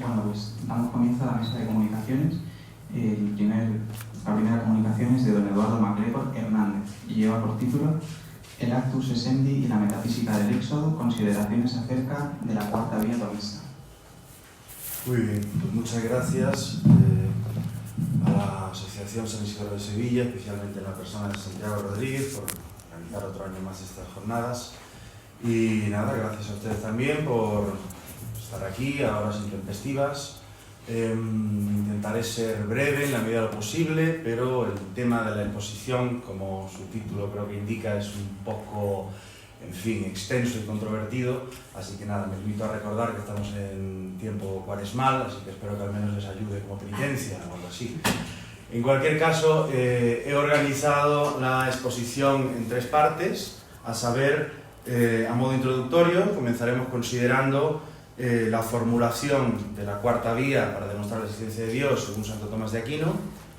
Bueno, pues damos comienzo a la mesa de comunicaciones. La primera comunicación es de don Eduardo MacLeod Hernández y lleva por título El Actus Essendi y la metafísica del Éxodo, consideraciones acerca de la cuarta vía tomista. Muy bien, pues muchas gracias a la Asociación San Isidro de Sevilla, especialmente en la persona de Santiago Rodríguez, por organizar otro año más estas jornadas. Y nada, gracias a ustedes también por estar aquí a horas intempestivas. Intentaré ser breve en la medida de lo posible, pero el tema de la exposición, como su título creo que indica, es un poco, en fin, extenso y controvertido, así que nada, me limito a recordar que estamos en tiempo cuaresmal, así que espero que al menos les ayude como penitencia o algo así. En cualquier caso, he organizado la exposición en tres partes, a saber, a modo introductorio, comenzaremos considerando la formulación de la cuarta vía para demostrar la existencia de Dios según Santo Tomás de Aquino,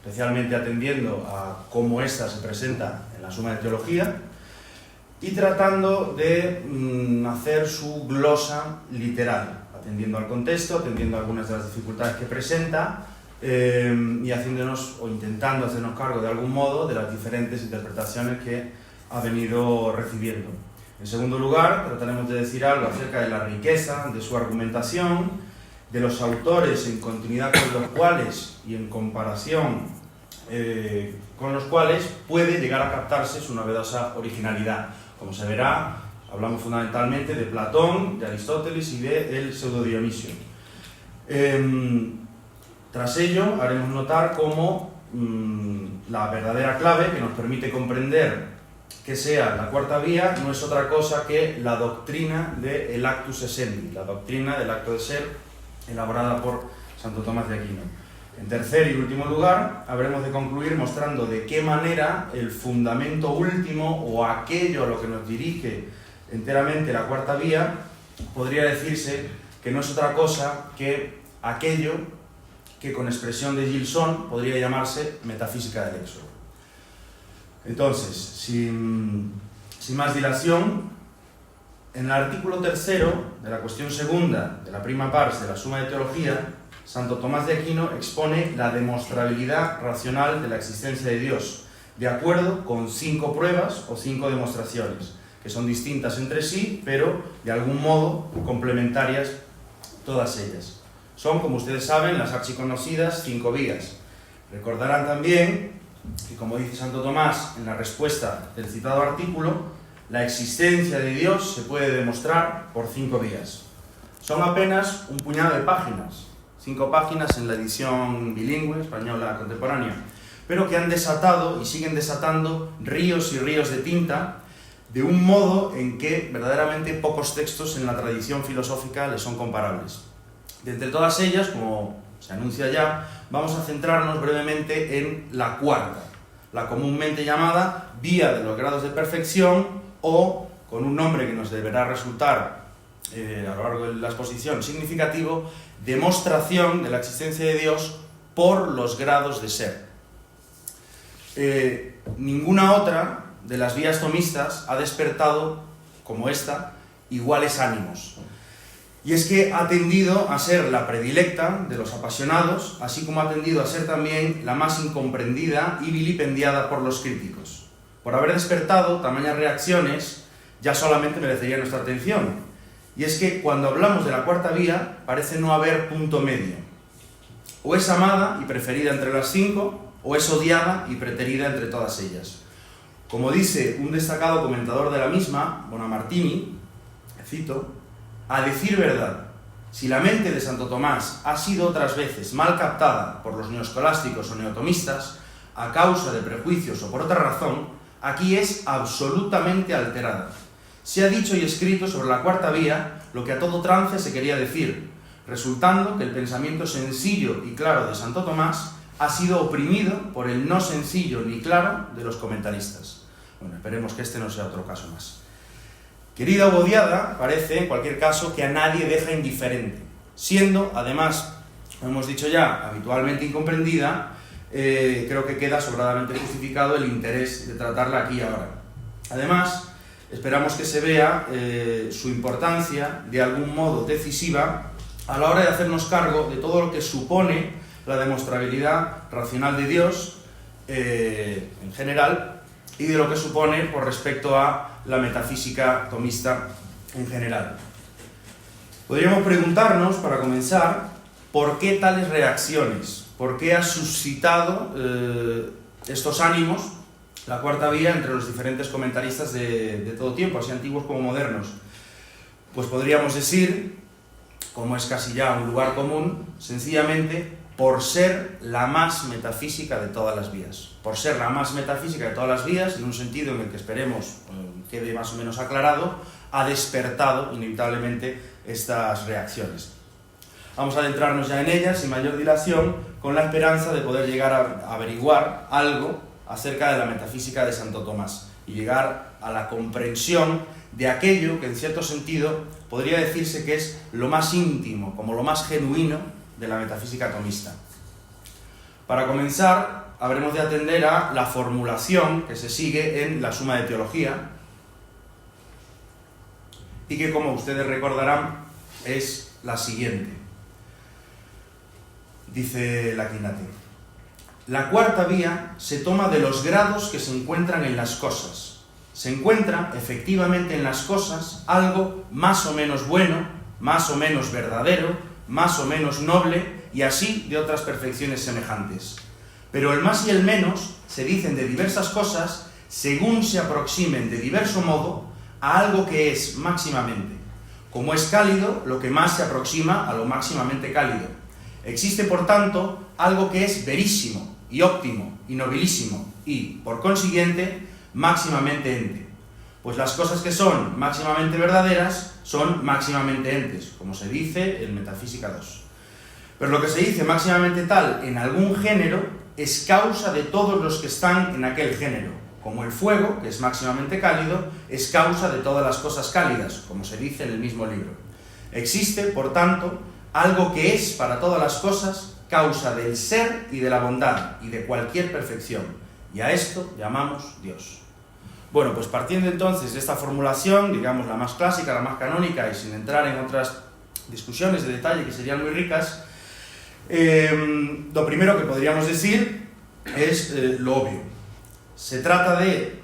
especialmente atendiendo a cómo ésta se presenta en la Suma de Teología, y tratando de hacer su glosa literal, atendiendo al contexto, atendiendo a algunas de las dificultades que presenta y haciéndonos o intentando hacernos cargo de algún modo de las diferentes interpretaciones que ha venido recibiendo. En segundo lugar, trataremos de decir algo acerca de la riqueza de su argumentación, de los autores en continuidad con los cuales y en comparación con los cuales puede llegar a captarse su novedosa originalidad. Como se verá, hablamos fundamentalmente de Platón, de Aristóteles y de el Pseudo Dionisio. Tras ello, haremos notar cómo la verdadera clave que nos permite comprender que sea la cuarta vía no es otra cosa que la doctrina del Actus Essendi, la doctrina del acto de ser elaborada por Santo Tomás de Aquino. En tercer y último lugar, habremos de concluir mostrando de qué manera el fundamento último o aquello a lo que nos dirige enteramente la cuarta vía podría decirse que no es otra cosa que aquello que con expresión de Gilson podría llamarse metafísica del Éxodo. Entonces, sin más dilación, en el artículo tercero de la cuestión segunda de la prima pars de la Suma de Teología, Santo Tomás de Aquino expone la demostrabilidad racional de la existencia de Dios, de acuerdo con 5 pruebas o 5 demostraciones, que son distintas entre sí, pero de algún modo complementarias todas ellas. Son, como ustedes saben, las archiconocidas 5 vías. Recordarán también que, como dice Santo Tomás en la respuesta del citado artículo, la existencia de Dios se puede demostrar por 5 vías. Son apenas un puñado de páginas, 5 páginas en la edición bilingüe española contemporánea, pero que han desatado y siguen desatando ríos y ríos de tinta de un modo en que verdaderamente pocos textos en la tradición filosófica les son comparables. De entre todas ellas, como se anuncia ya, vamos a centrarnos brevemente en la cuarta, la comúnmente llamada vía de los grados de perfección o, con un nombre que nos deberá resultar a lo largo de la exposición significativo, demostración de la existencia de Dios por los grados de ser. Ninguna otra de las vías tomistas ha despertado, como esta, iguales ánimos. Y es que ha tendido a ser la predilecta de los apasionados, así como ha tendido a ser también la más incomprendida y vilipendiada por los críticos. Por haber despertado tamañas reacciones, ya solamente merecería nuestra atención. Y es que cuando hablamos de la cuarta vía, parece no haber punto medio. O es amada y preferida entre las 5, o es odiada y preterida entre todas ellas. Como dice un destacado comentador de la misma, Bonamartini, cito: a decir verdad, si la mente de Santo Tomás ha sido otras veces mal captada por los neoscolásticos o neotomistas, a causa de prejuicios o por otra razón, aquí es absolutamente alterada. Se ha dicho y escrito sobre la cuarta vía lo que a todo trance se quería decir, resultando que el pensamiento sencillo y claro de Santo Tomás ha sido oprimido por el no sencillo ni claro de los comentaristas. Bueno, esperemos que este no sea otro caso más. Querida o odiada, parece, en cualquier caso, que a nadie deja indiferente, siendo, además, como hemos dicho ya, habitualmente incomprendida, creo que queda sobradamente justificado el interés de tratarla aquí y ahora. Además, esperamos que se vea su importancia de algún modo decisiva a la hora de hacernos cargo de todo lo que supone la demostrabilidad racional de Dios en general y de lo que supone por respecto a la metafísica tomista en general. Podríamos preguntarnos, para comenzar, ¿por qué tales reacciones? ¿Por qué ha suscitado estos ánimos la cuarta vía entre los diferentes comentaristas de todo tiempo, así antiguos como modernos? Pues podríamos decir, como es casi ya un lugar común, sencillamente por ser la más metafísica de todas las vías. Por ser la más metafísica de todas las vías, en un sentido en el que esperemos quede más o menos aclarado, ha despertado inevitablemente estas reacciones. Vamos a adentrarnos ya en ellas sin mayor dilación, con la esperanza de poder llegar a averiguar algo acerca de la metafísica de Santo Tomás y llegar a la comprensión de aquello que en cierto sentido podría decirse que es lo más íntimo, como lo más genuino de la metafísica tomista. Para comenzar, habremos de atender a la formulación que se sigue en la Suma de Teología y que, como ustedes recordarán, es la siguiente. Dice la Quinate: la cuarta vía se toma de los grados que se encuentran en las cosas. Se encuentra, efectivamente, en las cosas algo más o menos bueno, más o menos verdadero, más o menos noble, y así de otras perfecciones semejantes. Pero el más y el menos se dicen de diversas cosas según se aproximen de diverso modo a algo que es máximamente. Como es cálido, lo que más se aproxima a lo máximamente cálido. Existe, por tanto, algo que es verísimo, y óptimo, y nobilísimo, y, por consiguiente, máximamente ente. Pues las cosas que son máximamente verdaderas son máximamente entes, como se dice en Metafísica 2. Pero lo que se dice máximamente tal en algún género es causa de todos los que están en aquel género, como el fuego, que es máximamente cálido, es causa de todas las cosas cálidas, como se dice en el mismo libro. Existe, por tanto, algo que es para todas las cosas causa del ser y de la bondad y de cualquier perfección, y a esto llamamos Dios. Bueno, pues partiendo entonces de esta formulación, digamos la más clásica, la más canónica, y sin entrar en otras discusiones de detalle que serían muy ricas, lo primero que podríamos decir es lo obvio. Se trata de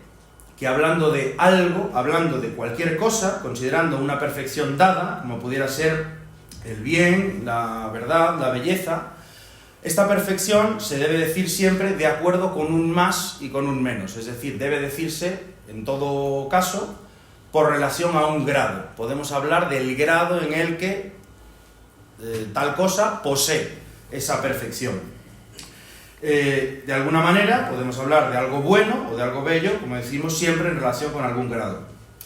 que hablando de algo, hablando de cualquier cosa, considerando una perfección dada, como pudiera ser el bien, la verdad, la belleza, esta perfección se debe decir siempre de acuerdo con un más y con un menos, es decir, debe decirse, en todo caso, por relación a un grado. Podemos hablar del grado en el que tal cosa posee esa perfección. De alguna manera podemos hablar de algo bueno o de algo bello, como decimos, siempre en relación con algún grado.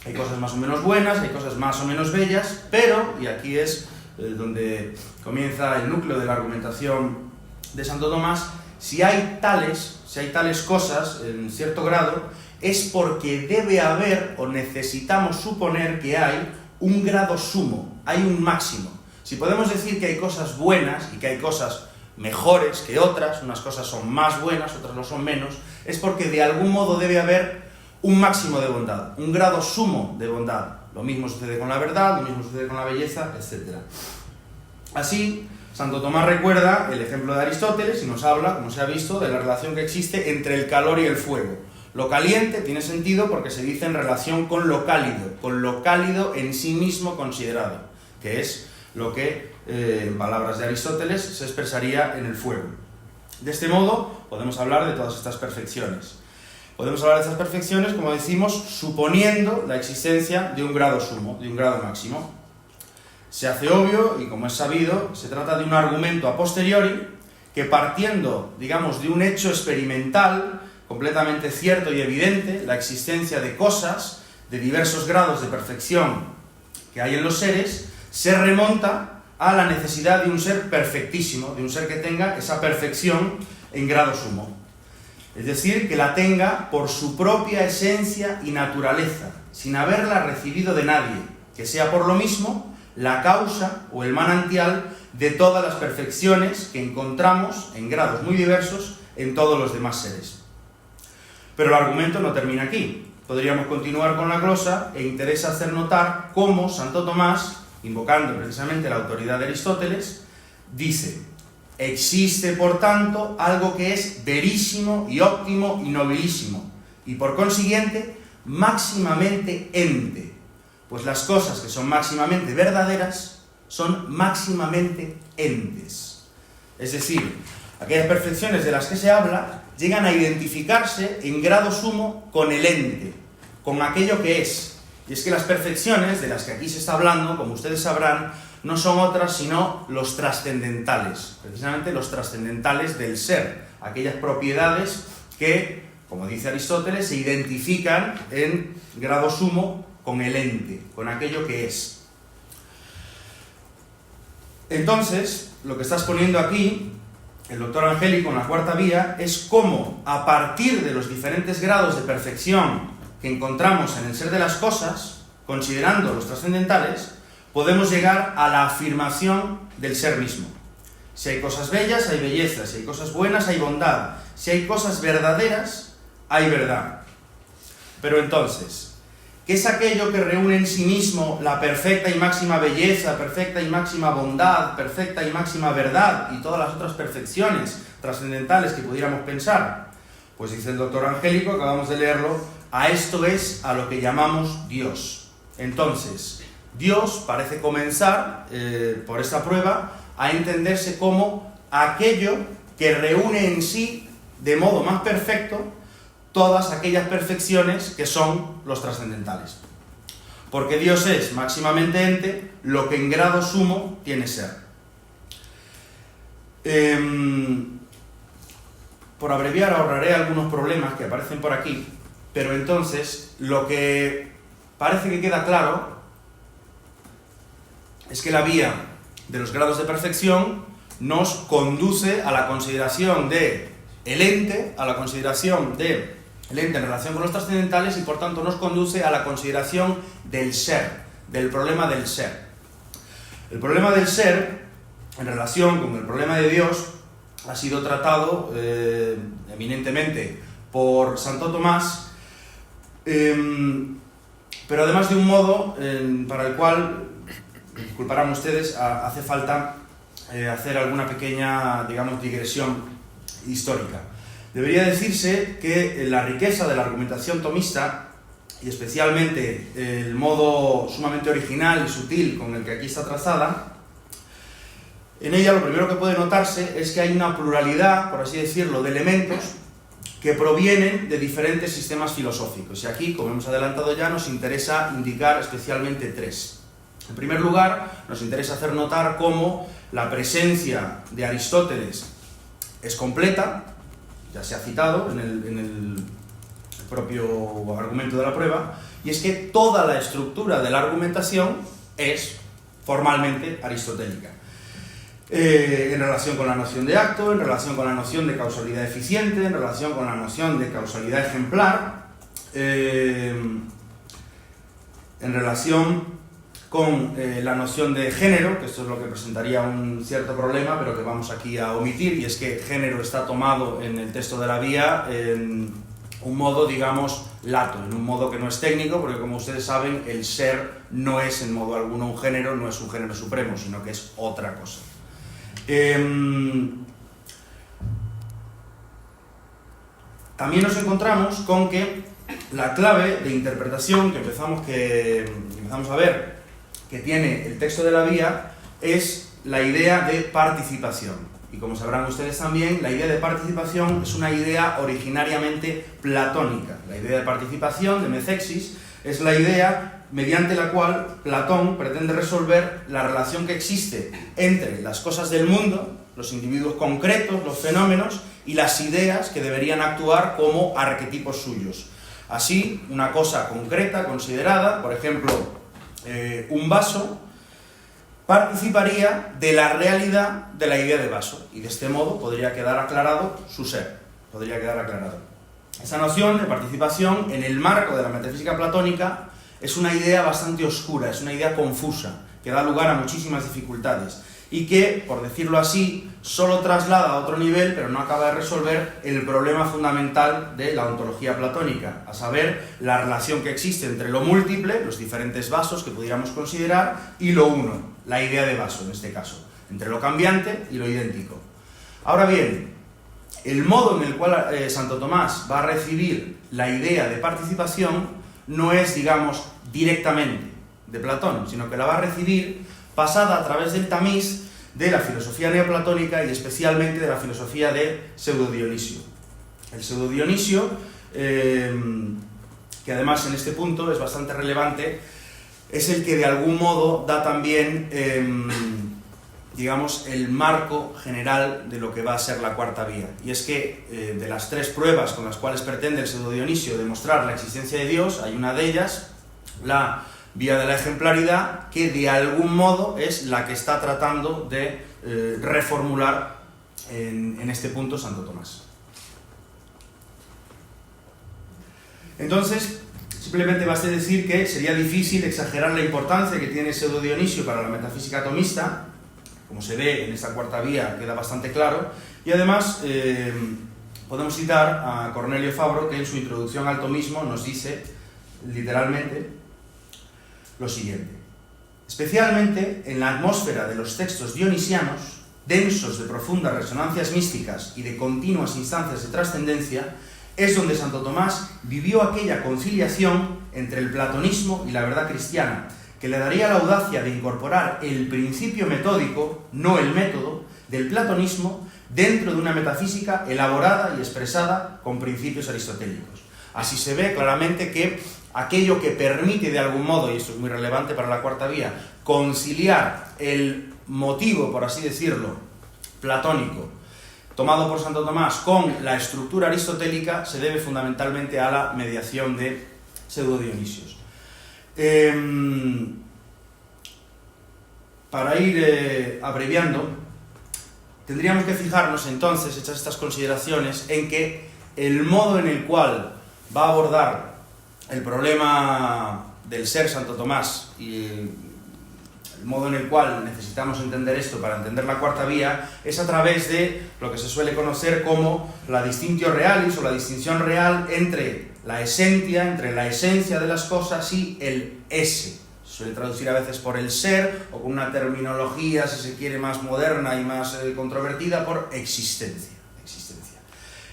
Hay cosas más o menos buenas, hay cosas más o menos bellas, pero, y aquí es donde comienza el núcleo de la argumentación de Santo Tomás, si hay tales cosas en cierto grado, es porque debe haber, o necesitamos suponer que hay, un grado sumo, hay un máximo. Si podemos decir que hay cosas buenas y que hay cosas mejores que otras, unas cosas son más buenas, otras lo son menos, es porque de algún modo debe haber un máximo de bondad, un grado sumo de bondad. Lo mismo sucede con la verdad, lo mismo sucede con la belleza, etc. Así, Santo Tomás recuerda el ejemplo de Aristóteles y nos habla, como se ha visto, de la relación que existe entre el calor y el fuego. Lo caliente tiene sentido porque se dice en relación con lo cálido en sí mismo considerado, que es lo que, en palabras de Aristóteles, se expresaría en el fuego. De este modo, podemos hablar de todas estas perfecciones. Podemos hablar de estas perfecciones, como decimos, suponiendo la existencia de un grado sumo, de un grado máximo. Se hace obvio, y como es sabido, se trata de un argumento a posteriori que, partiendo, digamos, de un hecho experimental completamente cierto y evidente, la existencia de cosas de diversos grados de perfección que hay en los seres, se remonta a la necesidad de un ser perfectísimo, de un ser que tenga esa perfección en grado sumo. Es decir, que la tenga por su propia esencia y naturaleza, sin haberla recibido de nadie, que sea por lo mismo la causa o el manantial de todas las perfecciones que encontramos en grados muy diversos en todos los demás seres. Pero el argumento no termina aquí. Podríamos continuar con la glosa e interesa hacer notar cómo Santo Tomás invocando precisamente la autoridad de Aristóteles, dice: existe, por tanto, algo que es verísimo y óptimo y nobilísimo, y por consiguiente, máximamente ente, pues las cosas que son máximamente verdaderas son máximamente entes. Es decir, aquellas perfecciones de las que se habla llegan a identificarse en grado sumo con el ente, con aquello que es. Y es que las perfecciones de las que aquí se está hablando, como ustedes sabrán, no son otras sino los trascendentales, precisamente los trascendentales del ser, aquellas propiedades que, como dice Aristóteles, se identifican en grado sumo con el ente, con aquello que es. Entonces, lo que está exponiendo aquí el doctor Angélico en la cuarta vía es cómo, a partir de los diferentes grados de perfección que encontramos en el ser de las cosas, considerando los trascendentales, podemos llegar a la afirmación del ser mismo. Si hay cosas bellas, hay belleza. Si hay cosas buenas, hay bondad. Si hay cosas verdaderas, hay verdad. Pero entonces, ¿qué es aquello que reúne en sí mismo la perfecta y máxima belleza, perfecta y máxima bondad, perfecta y máxima verdad y todas las otras perfecciones trascendentales que pudiéramos pensar? Pues dice el doctor Angélico, acabamos de leerlo, a esto es a lo que llamamos Dios. Entonces, Dios parece comenzar, por esta prueba, a entenderse como aquello que reúne en sí, de modo más perfecto, todas aquellas perfecciones que son los trascendentales. Porque Dios es máximamente ente, lo que en grado sumo tiene ser. Por abreviar, ahorraré algunos problemas que aparecen por aquí, pero entonces lo que parece que queda claro es que la vía de los grados de perfección nos conduce a la consideración de el ente, a la consideración de el ente en relación con los trascendentales y por tanto nos conduce a la consideración del ser, del problema del ser. El problema del ser, en relación con el problema de Dios, ha sido tratado eminentemente por Santo Tomás, pero además de un modo para el cual, disculparán ustedes, hace falta hacer alguna pequeña, digamos, digresión histórica. Debería decirse que la riqueza de la argumentación tomista, y especialmente el modo sumamente original y sutil con el que aquí está trazada, en ella lo primero que puede notarse es que hay una pluralidad, por así decirlo, de elementos que provienen de diferentes sistemas filosóficos. Y aquí, como hemos adelantado ya, nos interesa indicar especialmente tres. En primer lugar, nos interesa hacer notar cómo la presencia de Aristóteles es completa, ya se ha citado en el propio argumento de la prueba, y es que toda la estructura de la argumentación es formalmente aristotélica. En relación con la noción de acto, en relación con la noción de causalidad eficiente, en relación con la noción de causalidad ejemplar, en relación con la noción de género, que esto es lo que presentaría un cierto problema, pero que vamos aquí a omitir, y es que género está tomado en el texto de la vía en un modo, digamos, lato, en un modo que no es técnico, porque como ustedes saben, el ser no es en modo alguno un género, no es un género supremo, sino que es otra cosa. También nos encontramos con que la clave de interpretación que empezamos a ver que tiene el texto de la vía es la idea de participación. Y como sabrán ustedes también, la idea de participación es una idea originariamente platónica. La idea de participación, de methexis, es la idea mediante la cual Platón pretende resolver la relación que existe entre las cosas del mundo, los individuos concretos, los fenómenos, y las ideas que deberían actuar como arquetipos suyos. Así, una cosa concreta, considerada, por ejemplo, un vaso, participaría de la realidad de la idea de vaso, y de este modo podría quedar aclarado su ser, podría quedar aclarado. Esa noción de participación en el marco de la metafísica platónica es una idea bastante oscura, es una idea confusa, que da lugar a muchísimas dificultades y que, por decirlo así, solo traslada a otro nivel, pero no acaba de resolver el problema fundamental de la ontología platónica, a saber, la relación que existe entre lo múltiple, los diferentes vasos que pudiéramos considerar, y lo uno, la idea de vaso en este caso, entre lo cambiante y lo idéntico. Ahora bien, el modo en el cual Santo Tomás va a recibir la idea de participación no es, digamos, directamente de Platón, sino que la va a recibir pasada a través del tamiz de la filosofía neoplatónica y especialmente de la filosofía de Pseudo Dionisio. El Pseudo Dionisio, que además en este punto es bastante relevante, es el que de algún modo da también, digamos, el marco general de lo que va a ser la cuarta vía. Y es que de las tres pruebas con las cuales pretende el Pseudo Dionisio demostrar la existencia de Dios, hay una de ellas, la vía de la ejemplaridad, que de algún modo es la que está tratando de reformular en este punto Santo Tomás. Entonces, simplemente basta decir que sería difícil exagerar la importancia que tiene Pseudo Dionisio para la metafísica tomista, como se ve en esta cuarta vía queda bastante claro, y además podemos citar a Cornelio Fabro, que en su introducción al tomismo nos dice literalmente lo siguiente: especialmente en la atmósfera de los textos dionisianos, densos de profundas resonancias místicas y de continuas instancias de trascendencia, es donde Santo Tomás vivió aquella conciliación entre el platonismo y la verdad cristiana, que le daría la audacia de incorporar el principio metódico, no el método, del platonismo dentro de una metafísica elaborada y expresada con principios aristotélicos. Así se ve claramente que aquello que permite de algún modo, y esto es muy relevante para la cuarta vía, conciliar el motivo, por así decirlo, platónico, tomado por Santo Tomás, con la estructura aristotélica, se debe fundamentalmente a la mediación de Pseudo Dionisios. Para ir abreviando, tendríamos que fijarnos entonces, hechas estas consideraciones, en que el modo en el cual va a abordar el problema del ser Santo Tomás y el modo en el cual necesitamos entender esto para entender la cuarta vía es a través de lo que se suele conocer como la distinctio realis o la distinción real entre la esencia de las cosas y el esse. Se suele traducir a veces por el ser o con una terminología, si se quiere, más moderna y más controvertida, por existencia.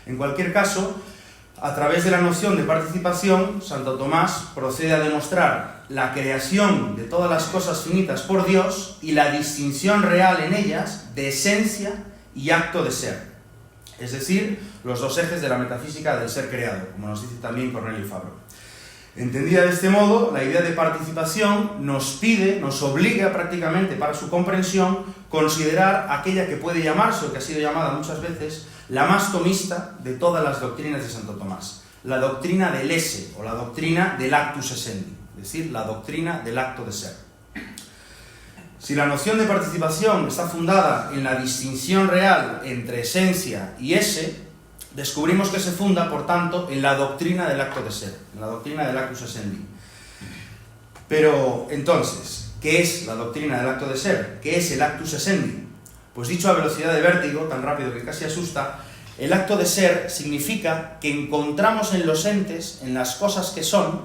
En cualquier caso, a través de la noción de participación, Santo Tomás procede a demostrar la creación de todas las cosas finitas por Dios y la distinción real en ellas de esencia y acto de ser. Es decir, los dos ejes de la metafísica del ser creado, como nos dice también Cornelio Fabro. Entendida de este modo, la idea de participación nos obliga prácticamente para su comprensión considerar aquella que puede llamarse, o que ha sido llamada muchas veces, la más tomista de todas las doctrinas de Santo Tomás, la doctrina del esse, o la doctrina del actus essendi, es decir, la doctrina del acto de ser. Si la noción de participación está fundada en la distinción real entre esencia y esse, descubrimos que se funda, por tanto, en la doctrina del acto de ser, en la doctrina del actus essendi. Pero, entonces, ¿qué es la doctrina del acto de ser? ¿Qué es el actus essendi? Pues dicho a velocidad de vértigo, tan rápido que casi asusta, el acto de ser significa que encontramos en los entes, en las cosas que son,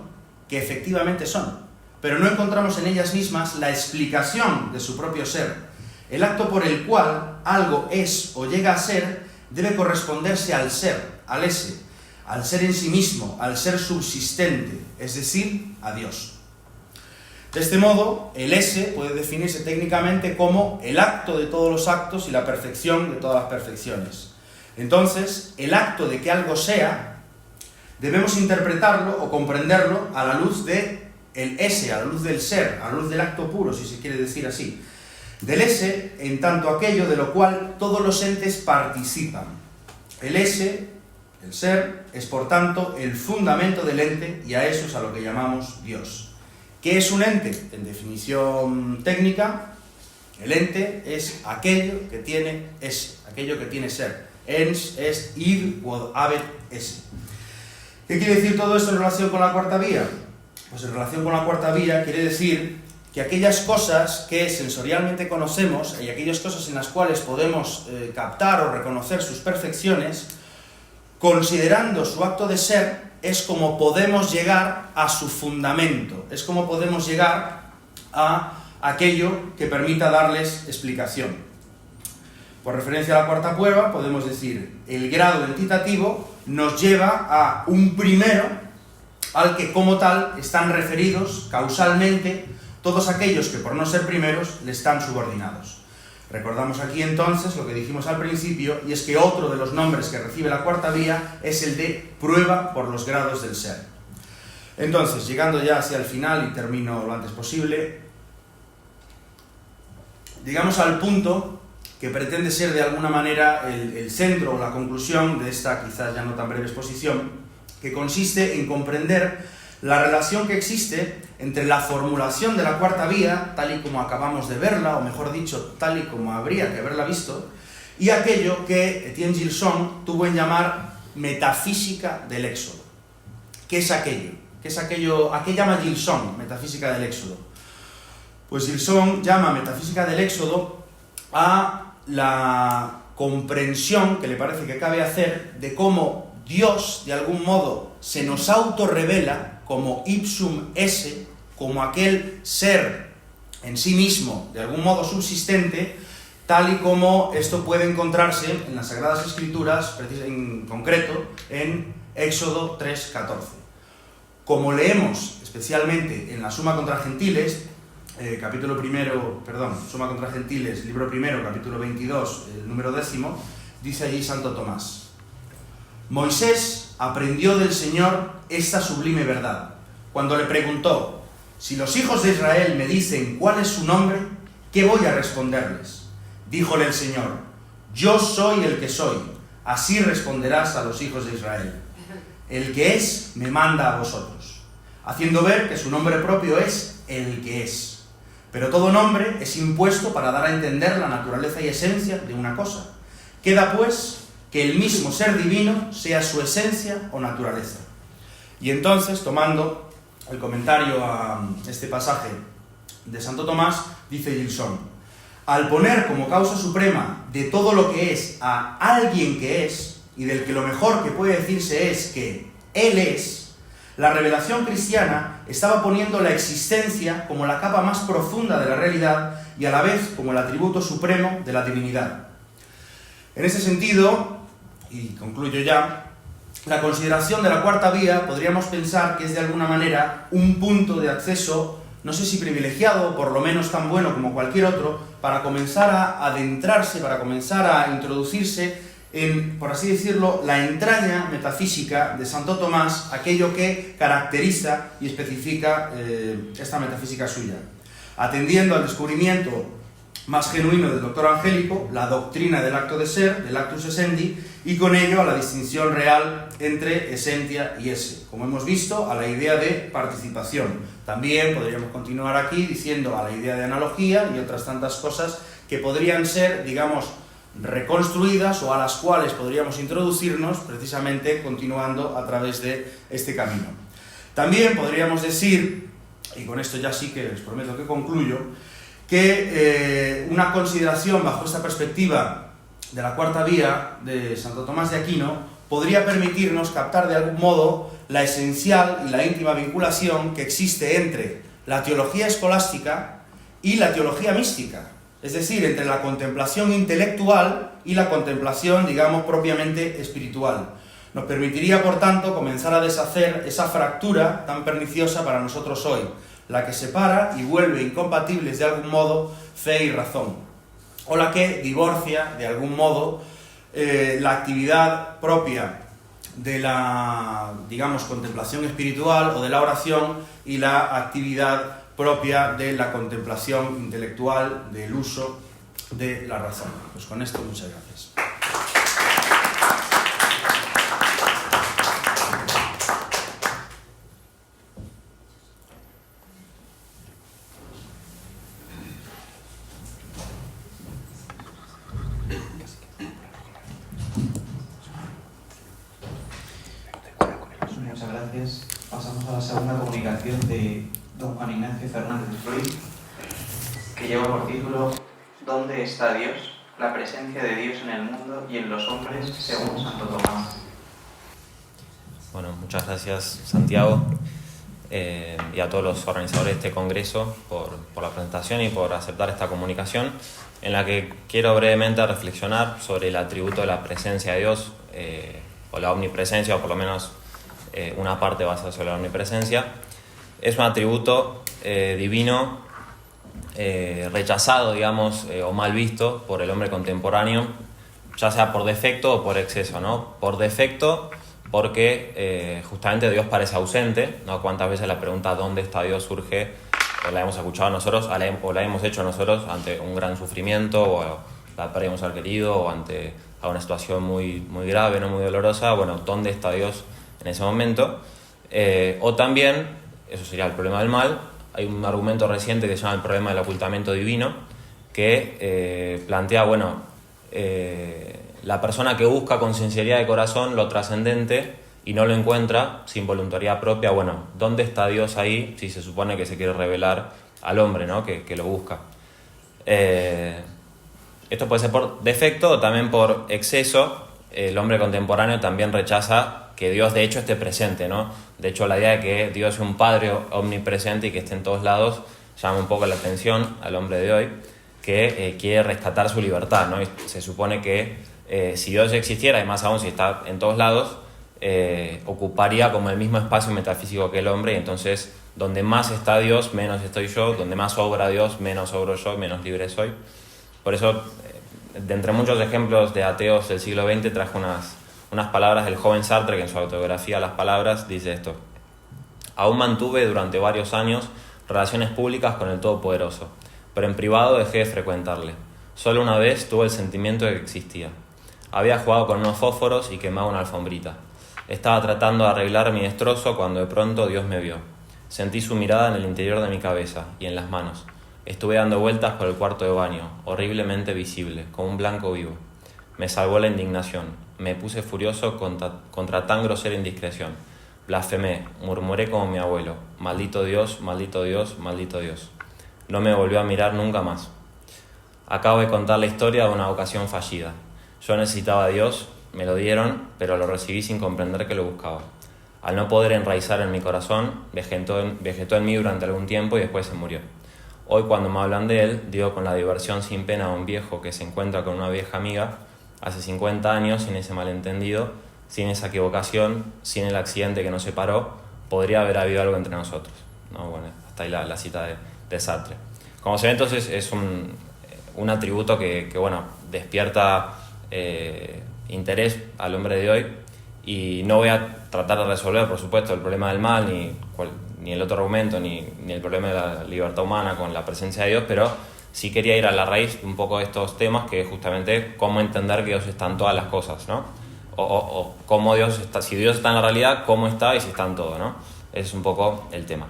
que efectivamente son, pero no encontramos en ellas mismas la explicación de su propio ser. El acto por el cual algo es o llega a ser debe corresponderse al ser, al esse, al ser en sí mismo, al ser subsistente, es decir, a Dios. De este modo, el esse puede definirse técnicamente como el acto de todos los actos y la perfección de todas las perfecciones. Entonces, el acto de que algo sea, debemos interpretarlo o comprenderlo a la luz del esse, a la luz del ser, a la luz del acto puro, si se quiere decir así. Del esse, en tanto aquello de lo cual todos los entes participan. El esse, el ser, es por tanto el fundamento del ente y a eso es a lo que llamamos Dios. ¿Qué es un ente? En definición técnica, el ente es aquello que tiene esse, aquello que tiene ser. Ens est id quod habet esse. ¿Qué quiere decir todo esto en relación con la cuarta vía? Pues en relación con la cuarta vía quiere decir que aquellas cosas que sensorialmente conocemos y aquellas cosas en las cuales podemos captar o reconocer sus perfecciones, considerando su acto de ser, es como podemos llegar a su fundamento, es como podemos llegar a aquello que permita darles explicación. Por referencia a la cuarta prueba, podemos decir, el grado entitativo nos lleva a un primero al que como tal están referidos causalmente todos aquellos que por no ser primeros le están subordinados. Recordamos aquí entonces lo que dijimos al principio, y es que otro de los nombres que recibe la cuarta vía es el de prueba por los grados del ser. Entonces, llegando ya hacia el final, y termino lo antes posible, llegamos al punto que pretende ser de alguna manera el centro o la conclusión de esta quizás ya no tan breve exposición, que consiste en comprender la relación que existe entre la formulación de la cuarta vía, tal y como acabamos de verla, o mejor dicho, tal y como habría que haberla visto, y aquello que Etienne Gilson tuvo en llamar metafísica del éxodo. ¿Qué es aquello? ¿A qué llama Gilson metafísica del éxodo? Pues Gilson llama metafísica del éxodo a la comprensión que le parece que cabe hacer de cómo Dios, de algún modo, se nos autorrevela como ipsum esse, como aquel ser en sí mismo, de algún modo subsistente, tal y como esto puede encontrarse en las Sagradas Escrituras, en concreto en Éxodo 3:14. Como leemos especialmente en la Suma contra Gentiles, Suma contra Gentiles, libro primero, capítulo 22, el número 10, dice allí Santo Tomás: Moisés aprendió del Señor esta sublime verdad, cuando le preguntó: si los hijos de Israel me dicen cuál es su nombre, ¿qué voy a responderles? Díjole el Señor: yo soy el que soy, así responderás a los hijos de Israel. El que es me manda a vosotros, haciendo ver que su nombre propio es el que es. Pero todo nombre es impuesto para dar a entender la naturaleza y esencia de una cosa. Queda pues que el mismo ser divino sea su esencia o naturaleza. Y entonces, tomando el comentario a este pasaje de Santo Tomás, dice Gilson: al poner como causa suprema de todo lo que es a alguien que es, y del que lo mejor que puede decirse es que Él es, la revelación cristiana estaba poniendo la existencia como la capa más profunda de la realidad y a la vez como el atributo supremo de la divinidad. En ese sentido, y concluyo ya, la consideración de la cuarta vía podríamos pensar que es de alguna manera un punto de acceso, no sé si privilegiado o por lo menos tan bueno como cualquier otro, para comenzar a adentrarse, para comenzar a introducirse en, por así decirlo, la entraña metafísica de Santo Tomás, aquello que caracteriza y especifica esta metafísica suya. Atendiendo al descubrimiento más genuino del doctor Angélico, la doctrina del acto de ser, del actus essendi, y con ello a la distinción real entre esentia y esse. Como hemos visto, a la idea de participación. También podríamos continuar aquí diciendo a la idea de analogía y otras tantas cosas que podrían ser, digamos, reconstruidas o a las cuales podríamos introducirnos precisamente continuando a través de este camino. También podríamos decir, y con esto ya sí que les prometo que concluyo, que una consideración bajo esta perspectiva de la cuarta vía de Santo Tomás de Aquino podría permitirnos captar de algún modo la esencial y la íntima vinculación que existe entre la teología escolástica y la teología mística, es decir, entre la contemplación intelectual y la contemplación, digamos, propiamente espiritual. Nos permitiría, por tanto, comenzar a deshacer esa fractura tan perniciosa para nosotros hoy, la que separa y vuelve incompatibles de algún modo fe y razón, o la que divorcia de algún modo la actividad propia de la, digamos, contemplación espiritual o de la oración y la actividad propia de la contemplación intelectual, del uso de la razón. Pues con esto, muchas gracias. Muchas gracias. Pasamos a la segunda comunicación de don Juan Ignacio Fernández de Freud, que lleva por título ¿Dónde está Dios? La presencia de Dios en el mundo y en los hombres, según Santo Tomás. Bueno, muchas gracias, Santiago, y a todos los organizadores de este congreso por la presentación y por aceptar esta comunicación, en la que quiero brevemente reflexionar sobre el atributo de la presencia de Dios, o la omnipresencia, o por lo menos una parte basada sobre la omnipresencia. Es un atributo divino rechazado, digamos, o mal visto por el hombre contemporáneo, ya sea por defecto o por exceso, ¿no? Por defecto, porque justamente Dios parece ausente, ¿no? Cuántas veces la pregunta ¿dónde está Dios? Surge, o la hemos escuchado nosotros, o la hemos hecho nosotros ante un gran sufrimiento, o la pérdida de un ser querido, o ante una situación muy, muy grave, no muy dolorosa. Bueno, ¿dónde está Dios en ese momento? O también, eso sería el problema del mal. Hay un argumento reciente que se llama el problema del ocultamiento divino, que plantea, la persona que busca con sinceridad de corazón lo trascendente y no lo encuentra sin voluntariedad propia. Bueno, ¿dónde está Dios ahí si se supone que se quiere revelar al hombre, ¿no? que lo busca? Esto puede ser por defecto o también por exceso. El hombre contemporáneo también rechaza que Dios de hecho esté presente, ¿no? De hecho, la idea de que Dios es un Padre omnipresente y que esté en todos lados llama un poco la atención al hombre de hoy, que quiere rescatar su libertad, ¿no? Y se supone que si Dios existiera, y más aún si está en todos lados, ocuparía como el mismo espacio metafísico que el hombre, y entonces donde más está Dios, menos estoy yo, donde más obra Dios, menos obro yo, menos libre soy. Por eso, de entre muchos ejemplos de ateos del siglo XX, traje unas palabras del joven Sartre, que en su autobiografía Las Palabras dice esto: aún mantuve durante varios años relaciones públicas con el Todopoderoso, pero en privado dejé de frecuentarle. Solo una vez tuve el sentimiento de que existía. Había jugado con unos fósforos y quemado una alfombrita. Estaba tratando de arreglar mi destrozo cuando de pronto Dios me vio. Sentí su mirada en el interior de mi cabeza y en las manos. Estuve dando vueltas por el cuarto de baño, horriblemente visible, como un blanco vivo. Me salvó la indignación. Me puse furioso contra tan grosera indiscreción. Blasfemé, murmuré como mi abuelo: maldito Dios, maldito Dios, maldito Dios. No me volvió a mirar nunca más. Acabo de contar la historia de una ocasión fallida. Yo necesitaba a Dios, me lo dieron, pero lo recibí sin comprender que lo buscaba. Al no poder enraizar en mi corazón, vegetó en mí durante algún tiempo y después se murió. Hoy, cuando me hablan de él, digo con la diversión sin pena a un viejo que se encuentra con una vieja amiga hace 50 años, sin ese malentendido, sin esa equivocación, sin el accidente que nos separó, podría haber habido algo entre nosotros, ¿no? Bueno, hasta ahí la cita de Sartre. Como se ve, entonces, es un atributo que despierta interés al hombre de hoy, y no voy a tratar de resolver, por supuesto, el problema del mal, ni el otro argumento, ni el problema de la libertad humana con la presencia de Dios, pero sí quería ir a la raíz un poco de estos temas, que es justamente cómo entender que Dios está en todas las cosas, ¿no? O cómo Dios está, si Dios está en la realidad, cómo está y si está en todo, ¿no? Ese es un poco el tema.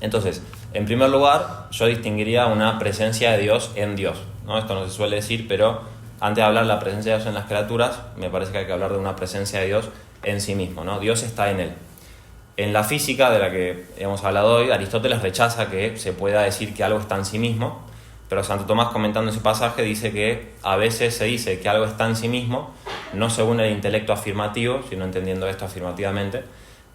Entonces, en primer lugar, yo distinguiría una presencia de Dios en Dios, ¿no? Esto no se suele decir, pero antes de hablar de la presencia de Dios en las criaturas, me parece que hay que hablar de una presencia de Dios en sí mismo, ¿no? Dios está en él. En la física, de la que hemos hablado hoy, Aristóteles rechaza que se pueda decir que algo está en sí mismo, pero Santo Tomás, comentando ese pasaje, dice que a veces se dice que algo está en sí mismo, no según el intelecto afirmativo, sino entendiendo esto afirmativamente,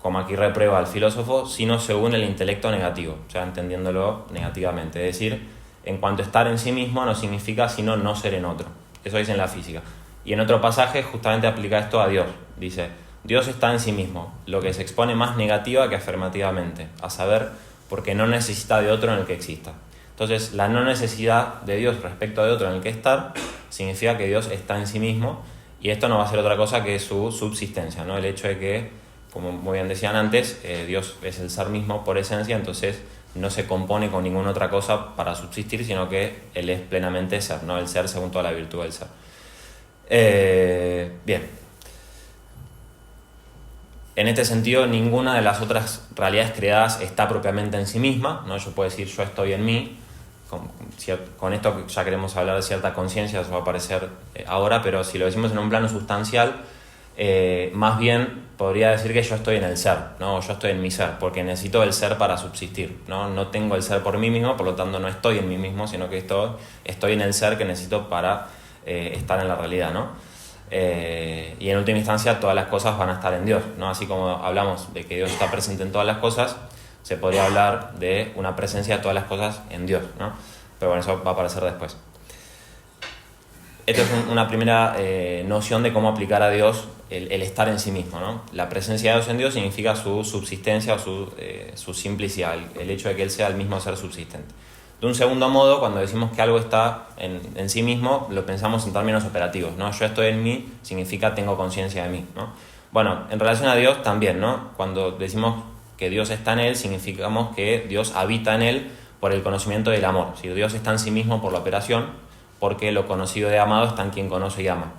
como aquí reprueba el filósofo, sino según el intelecto negativo, o sea, entendiéndolo negativamente. Es decir, en cuanto a estar en sí mismo no significa sino no ser en otro. Eso dice en la física. Y en otro pasaje justamente aplica esto a Dios. Dice: Dios está en sí mismo, lo que se expone más negativa que afirmativamente, a saber, porque no necesita de otro en el que exista. Entonces, la no necesidad de Dios respecto de otro en el que estar significa que Dios está en sí mismo, y esto no va a ser otra cosa que su subsistencia, ¿no? El hecho de que, como muy bien decían antes, Dios es el ser mismo por esencia, entonces no se compone con ninguna otra cosa para subsistir, sino que Él es plenamente ser, ¿no? El ser según toda la virtud del ser. Bien. En este sentido, ninguna de las otras realidades creadas está propiamente en sí misma, ¿no? Yo puedo decir yo estoy en mí. Con esto ya queremos hablar de cierta conciencia, eso va a aparecer ahora, pero si lo decimos en un plano sustancial, más bien podría decir que yo estoy en el ser, ¿no? Yo estoy en mi ser, porque necesito el ser para subsistir, ¿no? No tengo el ser por mí mismo, por lo tanto no estoy en mí mismo, sino que estoy en el ser que necesito para estar en la realidad, ¿no? Y en última instancia todas las cosas van a estar en Dios, ¿no? Así como hablamos de que Dios está presente en todas las cosas, se podría hablar de una presencia de todas las cosas en Dios, ¿no? Pero bueno, eso va a aparecer después. Esta es una primera noción de cómo aplicar a Dios el estar en sí mismo, ¿no? La presencia de Dios en Dios significa su subsistencia o su simplicidad, el hecho de que Él sea el mismo ser subsistente. De un segundo modo, cuando decimos que algo está en sí mismo, lo pensamos en términos operativos, ¿no? Yo estoy en mí significa tengo conciencia de mí, ¿no? Bueno, en relación a Dios también, ¿no? Cuando decimos que Dios está en Él, significamos que Dios habita en Él por el conocimiento del amor. Si Dios está en sí mismo por la operación, porque lo conocido de amado está en quien conoce y ama.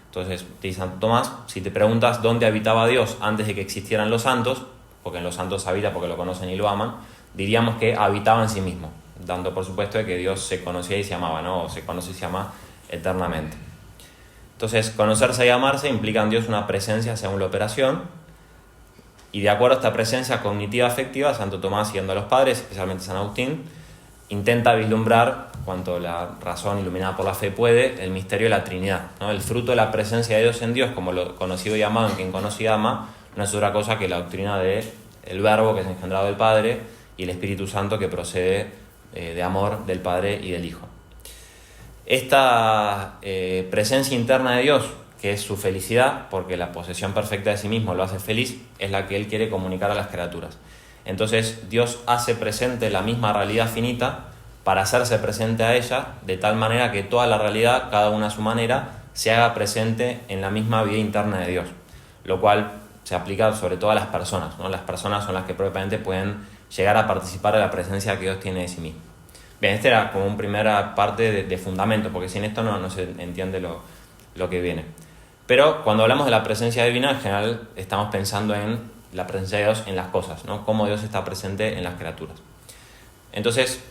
Entonces, dice Santo Tomás, si te preguntas dónde habitaba Dios antes de que existieran los santos, porque en los santos habita porque lo conocen y lo aman, diríamos que habitaba en sí mismo, dando por supuesto de que Dios se conocía y se amaba, ¿no? O se conoce y se ama eternamente. Entonces, conocerse y amarse implica en Dios una presencia según la operación, y de acuerdo a esta presencia cognitiva afectiva, Santo Tomás, siguiendo a los padres, especialmente San Agustín, intenta vislumbrar, cuanto la razón iluminada por la fe puede, el misterio de la Trinidad, ¿no? El fruto de la presencia de Dios en Dios, como lo conocido y amado en quien conoce y ama, no es otra cosa que la doctrina del Verbo que es engendrado del Padre y el Espíritu Santo que procede de amor del Padre y del Hijo. Esta presencia interna de Dios, que es su felicidad, porque la posesión perfecta de sí mismo lo hace feliz, es la que Él quiere comunicar a las criaturas. Entonces Dios hace presente la misma realidad finita para hacerse presente a ella, de tal manera que toda la realidad, cada una a su manera, se haga presente en la misma vida interna de Dios, lo cual se aplica sobre todo a las personas, ¿no? Las personas son las que propiamente pueden llegar a participar de la presencia que Dios tiene de sí mismo. Bien, esta era como una primera parte de fundamento, porque sin esto no se entiende lo que viene. Pero cuando hablamos de la presencia divina, en general estamos pensando en la presencia de Dios en las cosas, ¿no? Cómo Dios está presente en las criaturas. Entonces,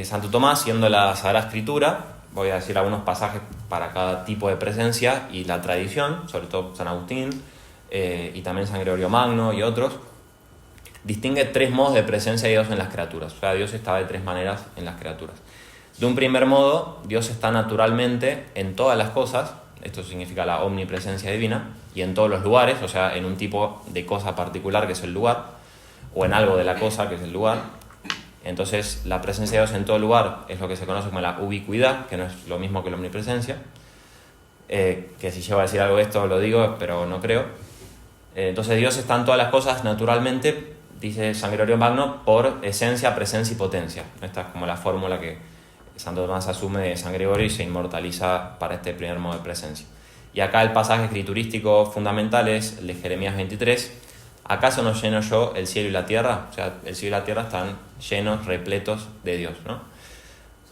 Santo Tomás, siendo la Sagrada Escritura, voy a decir algunos pasajes para cada tipo de presencia y la tradición, sobre todo San Agustín y también San Gregorio Magno y otros, distingue tres modos de presencia de Dios en las criaturas. O sea, Dios está de tres maneras en las criaturas. De un primer modo, Dios está naturalmente en todas las cosas, esto significa la omnipresencia divina, y en todos los lugares, o sea, en un tipo de cosa particular que es el lugar, o en algo de la cosa que es el lugar. Entonces, la presencia de Dios en todo lugar es lo que se conoce como la ubicuidad, que no es lo mismo que la omnipresencia, que si llego a decir algo de esto lo digo, pero no creo. Entonces, Dios está en todas las cosas naturalmente, dice San Gregorio Magno, por esencia, presencia y potencia. Esta es como la fórmula que Santo Tomás asume de San Gregorio y se inmortaliza para este primer modo de presencia. Y acá el pasaje escriturístico fundamental es el de Jeremías 23. ¿Acaso no lleno yo el cielo y la tierra? O sea, el cielo y la tierra están llenos, repletos de Dios, ¿no?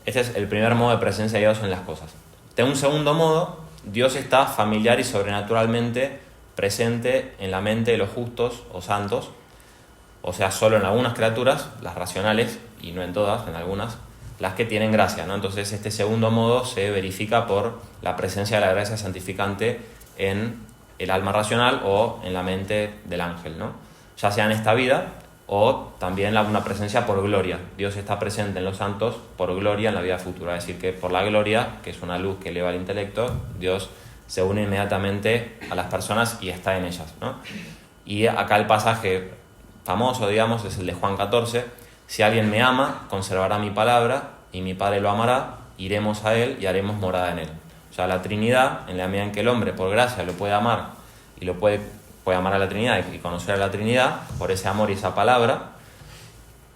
Este es el primer modo de presencia de Dios en las cosas. De un segundo modo, Dios está familiar y sobrenaturalmente presente en la mente de los justos o santos, o sea, solo en algunas criaturas, las racionales, y no en todas, en algunas, las que tienen gracia, ¿no? Entonces este segundo modo se verifica por la presencia de la gracia santificante en el alma racional o en la mente del ángel, ¿no? Ya sea en esta vida o también una presencia por gloria. Dios está presente en los santos por gloria en la vida futura, es decir, que por la gloria, que es una luz que eleva el intelecto, Dios se une inmediatamente a las personas y está en ellas, ¿no? Y acá el pasaje famoso, digamos, es el de Juan 14. Si alguien me ama, conservará mi palabra, y mi Padre lo amará, iremos a él y haremos morada en él. O sea, la Trinidad, en la medida en que el hombre, por gracia, lo puede amar, y lo puede amar a la Trinidad y conocer a la Trinidad, por ese amor y esa palabra,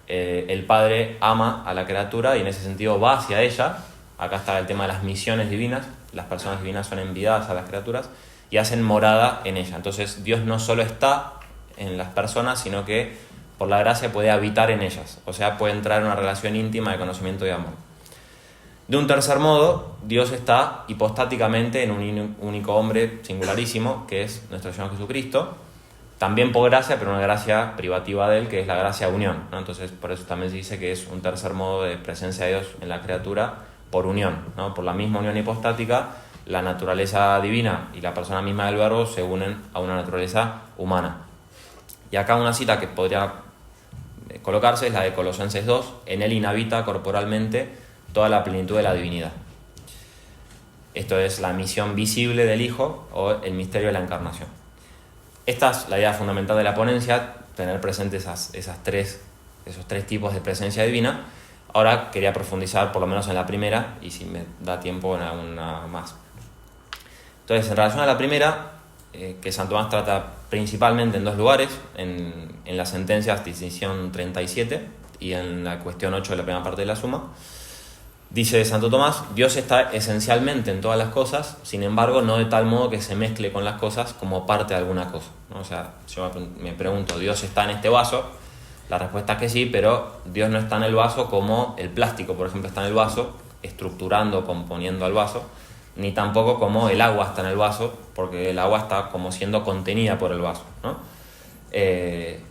el Padre ama a la criatura y en ese sentido va hacia ella. Acá está el tema de las misiones divinas, las personas divinas son enviadas a las criaturas y hacen morada en ella. Entonces Dios no solo está en las personas, sino que por la gracia puede habitar en ellas, o sea, puede entrar en una relación íntima de conocimiento y amor. De un tercer modo, Dios está hipostáticamente en un único hombre singularísimo, que es nuestro Señor Jesucristo, también por gracia, pero una gracia privativa de Él, que es la gracia de unión, ¿no? Entonces, por eso también se dice que es un tercer modo de presencia de Dios en la criatura por unión, ¿no? Por la misma unión hipostática, la naturaleza divina y la persona misma del Verbo se unen a una naturaleza humana. Y acá una cita que podría colocarse es la de Colosenses 2, en él inhabita corporalmente toda la plenitud de la divinidad. Esto es la misión visible del Hijo o el misterio de la encarnación. Esta es la idea fundamental de la ponencia, tener presentes esos tres tipos de presencia divina. Ahora quería profundizar por lo menos en la primera y si me da tiempo en alguna más. Entonces, en relación a la primera, que San Tomás trata principalmente en dos lugares, en las sentencias distinción 37 y en la cuestión 8 de la primera parte de la Suma, dice Santo Tomás: Dios está esencialmente en todas las cosas, sin embargo no de tal modo que se mezcle con las cosas como parte de alguna cosa, ¿no? O sea, yo me pregunto, ¿Dios está en este vaso? La respuesta es que sí, pero Dios no está en el vaso como el plástico, por ejemplo, está en el vaso, estructurando, componiendo al vaso, ni tampoco como el agua está en el vaso, porque el agua está como siendo contenida por el vaso, ¿no?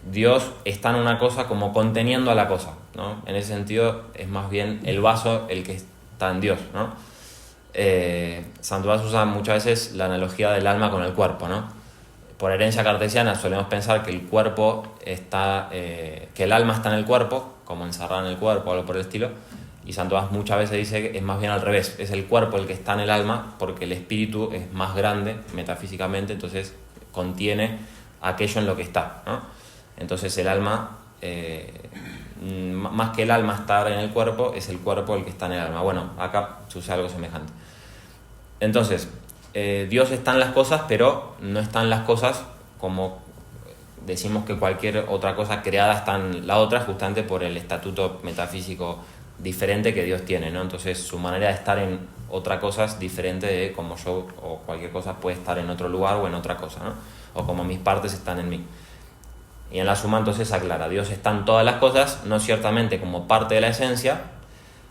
Dios está en una cosa como conteniendo a la cosa, ¿no? En ese sentido es más bien el vaso el que está en Dios, ¿no? Santo Tomás usa muchas veces la analogía del alma con el cuerpo, ¿no? Por herencia cartesiana solemos pensar que el cuerpo está, que el alma está en el cuerpo, como encerrada en el cuerpo o algo por el estilo, y Santo Tomás muchas veces dice que es más bien al revés, es el cuerpo el que está en el alma, porque el espíritu es más grande metafísicamente, entonces contiene aquello en lo que está, ¿no? Entonces el alma, más que el alma estar en el cuerpo, es el cuerpo el que está en el alma. Bueno, acá sucede algo semejante. Entonces, Dios está en las cosas, pero no están las cosas como decimos que cualquier otra cosa creada está en la otra, justamente por el estatuto metafísico diferente que Dios tiene, ¿no? Entonces su manera de estar en otra cosa es diferente de como yo o cualquier cosa puede estar en otro lugar o en otra cosa, ¿no? O como mis partes están en mí. Y en la Suma entonces aclara, Dios está en todas las cosas, no ciertamente como parte de la esencia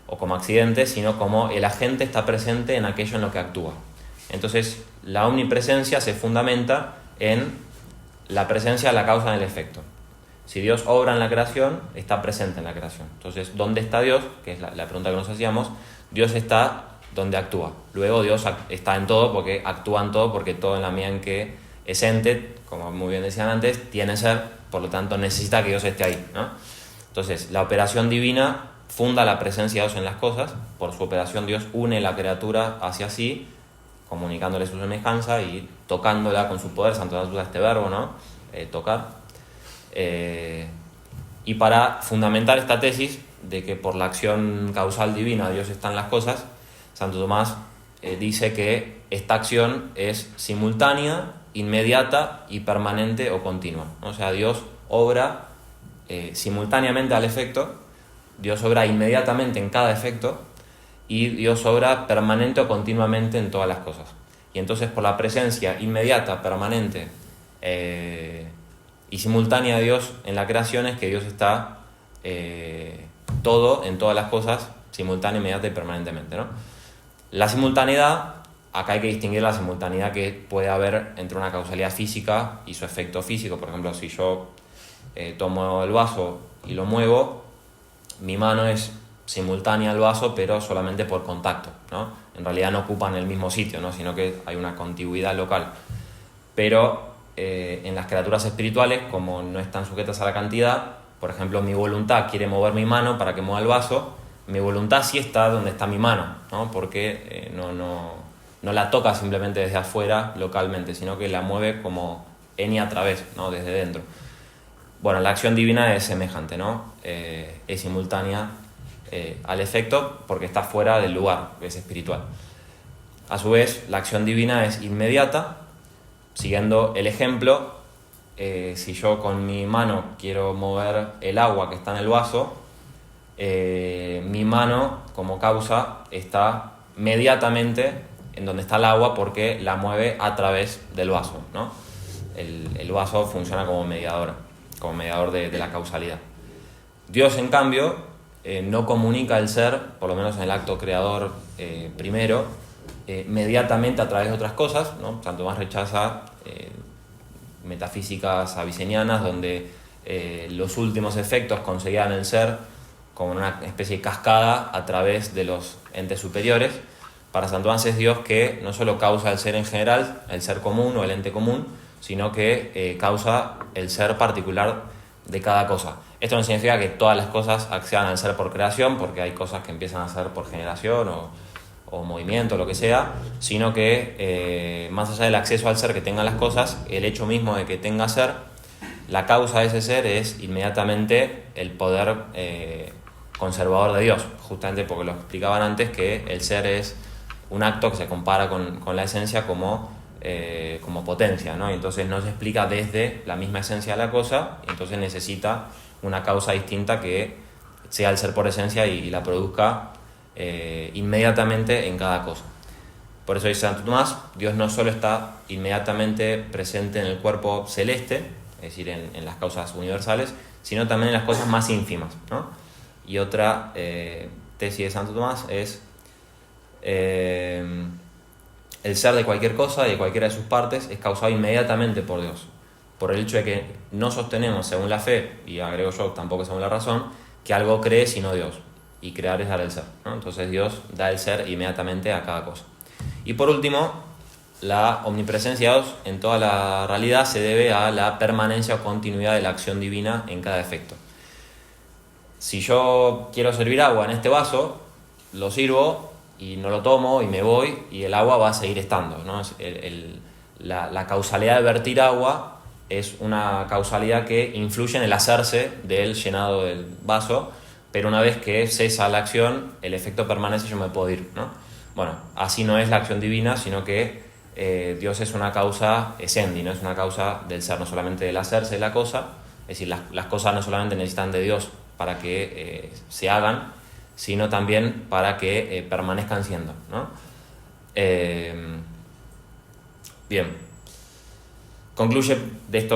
o como accidente, sino como el agente está presente en aquello en lo que actúa. Entonces la omnipresencia se fundamenta en la presencia de la causa en el efecto. Si Dios obra en la creación, está presente en la creación. Entonces, ¿dónde está Dios? Que es la pregunta que nos hacíamos. Dios está donde actúa. Luego Dios está en todo porque actúa en todo, porque todo en la medida en que es ente, como muy bien decían antes, tiene ser, por lo tanto necesita que Dios esté ahí, ¿no? Entonces, la operación divina funda la presencia de Dios en las cosas. Por su operación Dios une la criatura hacia sí, comunicándole su semejanza y tocándola con su poder. Santo Tomás usa este verbo, ¿no? Tocar. Y para fundamentar esta tesis de que por la acción causal divina Dios está en las cosas, Santo Tomás dice que esta acción es simultánea, inmediata y permanente o continua, ¿no? O sea, Dios obra simultáneamente al efecto, Dios obra inmediatamente en cada efecto y Dios obra permanente o continuamente en todas las cosas. Y entonces por la presencia inmediata, permanente y simultánea de Dios en la creación es que Dios está todo en todas las cosas, simultánea, inmediata y permanentemente, ¿no? La simultaneidad, acá hay que distinguir la simultaneidad que puede haber entre una causalidad física y su efecto físico. Por ejemplo, si yo tomo el vaso y lo muevo, mi mano es simultánea al vaso, pero solamente por contacto, ¿no? En realidad no ocupan el mismo sitio, ¿no? Sino que hay una contigüidad local. Pero en las criaturas espirituales, como no están sujetas a la cantidad, por ejemplo, mi voluntad quiere mover mi mano para que mueva el vaso, mi voluntad sí está donde está mi mano, ¿no? Porque no la toca simplemente desde afuera localmente, sino que la mueve como en y a través, ¿no? Desde dentro. Bueno, la acción divina es semejante, ¿no? Es simultánea al efecto porque está fuera del lugar, que es espiritual. A su vez, la acción divina es inmediata. Siguiendo el ejemplo, si yo con mi mano quiero mover el agua que está en el vaso, mi mano como causa está inmediatamente en donde está el agua porque la mueve a través del vaso, ¿no? El vaso funciona como mediador de la causalidad. Dios, en cambio, no comunica el ser, por lo menos en el acto creador primero, inmediatamente a través de otras cosas, ¿no? Santo Tomás rechaza metafísicas avicenianas donde los últimos efectos conseguían el ser como una especie de cascada a través de los entes superiores. Para Santo Tomás es Dios que no solo causa el ser en general, el ser común o el ente común, sino que causa el ser particular de cada cosa. Esto no significa que todas las cosas accedan al ser por creación, porque hay cosas que empiezan a ser por generación o movimiento, lo que sea, sino que más allá del acceso al ser que tengan las cosas, el hecho mismo de que tenga ser, la causa de ese ser es inmediatamente el poder conservador de Dios, justamente porque lo explicaban antes que el ser es un acto que se compara con la esencia como potencia, ¿no? Y entonces no se explica desde la misma esencia de la cosa, y entonces necesita una causa distinta que sea el ser por esencia y la produzca inmediatamente en cada cosa. Por eso dice Santo Tomás, Dios no solo está inmediatamente presente en el cuerpo celeste, es decir, en las causas universales, sino también en las cosas más ínfimas, ¿no? Y otra tesis de Santo Tomás es el ser de cualquier cosa y de cualquiera de sus partes es causado inmediatamente por Dios, por el hecho de que no sostenemos según la fe, y agrego yo tampoco según la razón, que algo cree sino Dios, y crear es dar el ser, ¿no? Entonces Dios da el ser inmediatamente a cada cosa. Y por último, la omnipresencia de Dios en toda la realidad se debe a la permanencia o continuidad de la acción divina en cada efecto. Si yo quiero servir agua en este vaso, lo sirvo y no lo tomo y me voy y el agua va a seguir estando, ¿no? La causalidad de vertir agua es una causalidad que influye en el hacerse del llenado del vaso, pero una vez que cesa la acción, el efecto permanece y yo me puedo ir, ¿no? Bueno, así no es la acción divina, sino que Dios es una causa essendi, no es una causa del ser, no solamente del hacerse de la cosa, es decir, las cosas no solamente necesitan de Dios para que se hagan, sino también para que permanezcan siendo, ¿no? Bien. Concluye de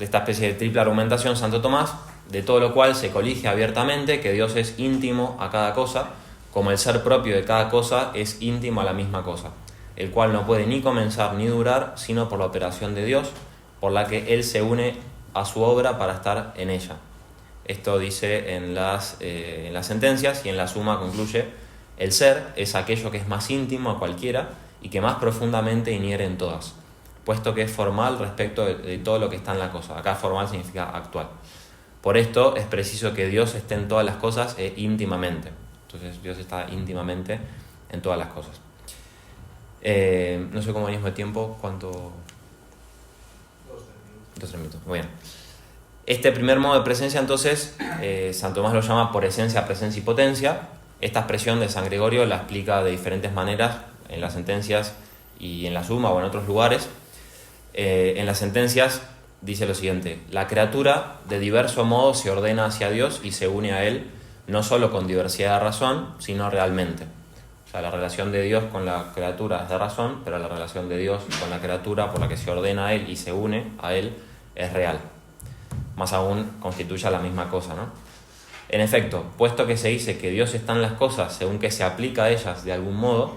esta especie de triple argumentación Santo Tomás, de todo lo cual se colige abiertamente que Dios es íntimo a cada cosa, como el ser propio de cada cosa es íntimo a la misma cosa, el cual no puede ni comenzar ni durar, sino por la operación de Dios, por la que Él se une a su obra para estar en ella. Esto dice en las sentencias, y en la suma concluye: el ser es aquello que es más íntimo a cualquiera y que más profundamente inhiere en todas, puesto que es formal respecto de todo lo que está en la cosa. Acá formal significa actual. Por esto es preciso que Dios esté en todas las cosas íntimamente. Entonces Dios está íntimamente en todas las cosas. No sé cómo venimos de tiempo, ¿cuánto? 2-3 minutos. Muy bien. Este primer modo de presencia, entonces, Santo Tomás lo llama por esencia, presencia y potencia. Esta expresión de San Gregorio la explica de diferentes maneras en las sentencias y en la suma o en otros lugares. En las sentencias dice lo siguiente: la criatura de diverso modo se ordena hacia Dios y se une a Él, no solo con diversidad de razón, sino realmente. O sea, la relación de Dios con la criatura es de razón, pero la relación de Dios con la criatura por la que se ordena a Él y se une a Él es real. Más aún constituye la misma cosa, ¿no? En efecto, puesto que se dice que Dios está en las cosas según que se aplica a ellas de algún modo,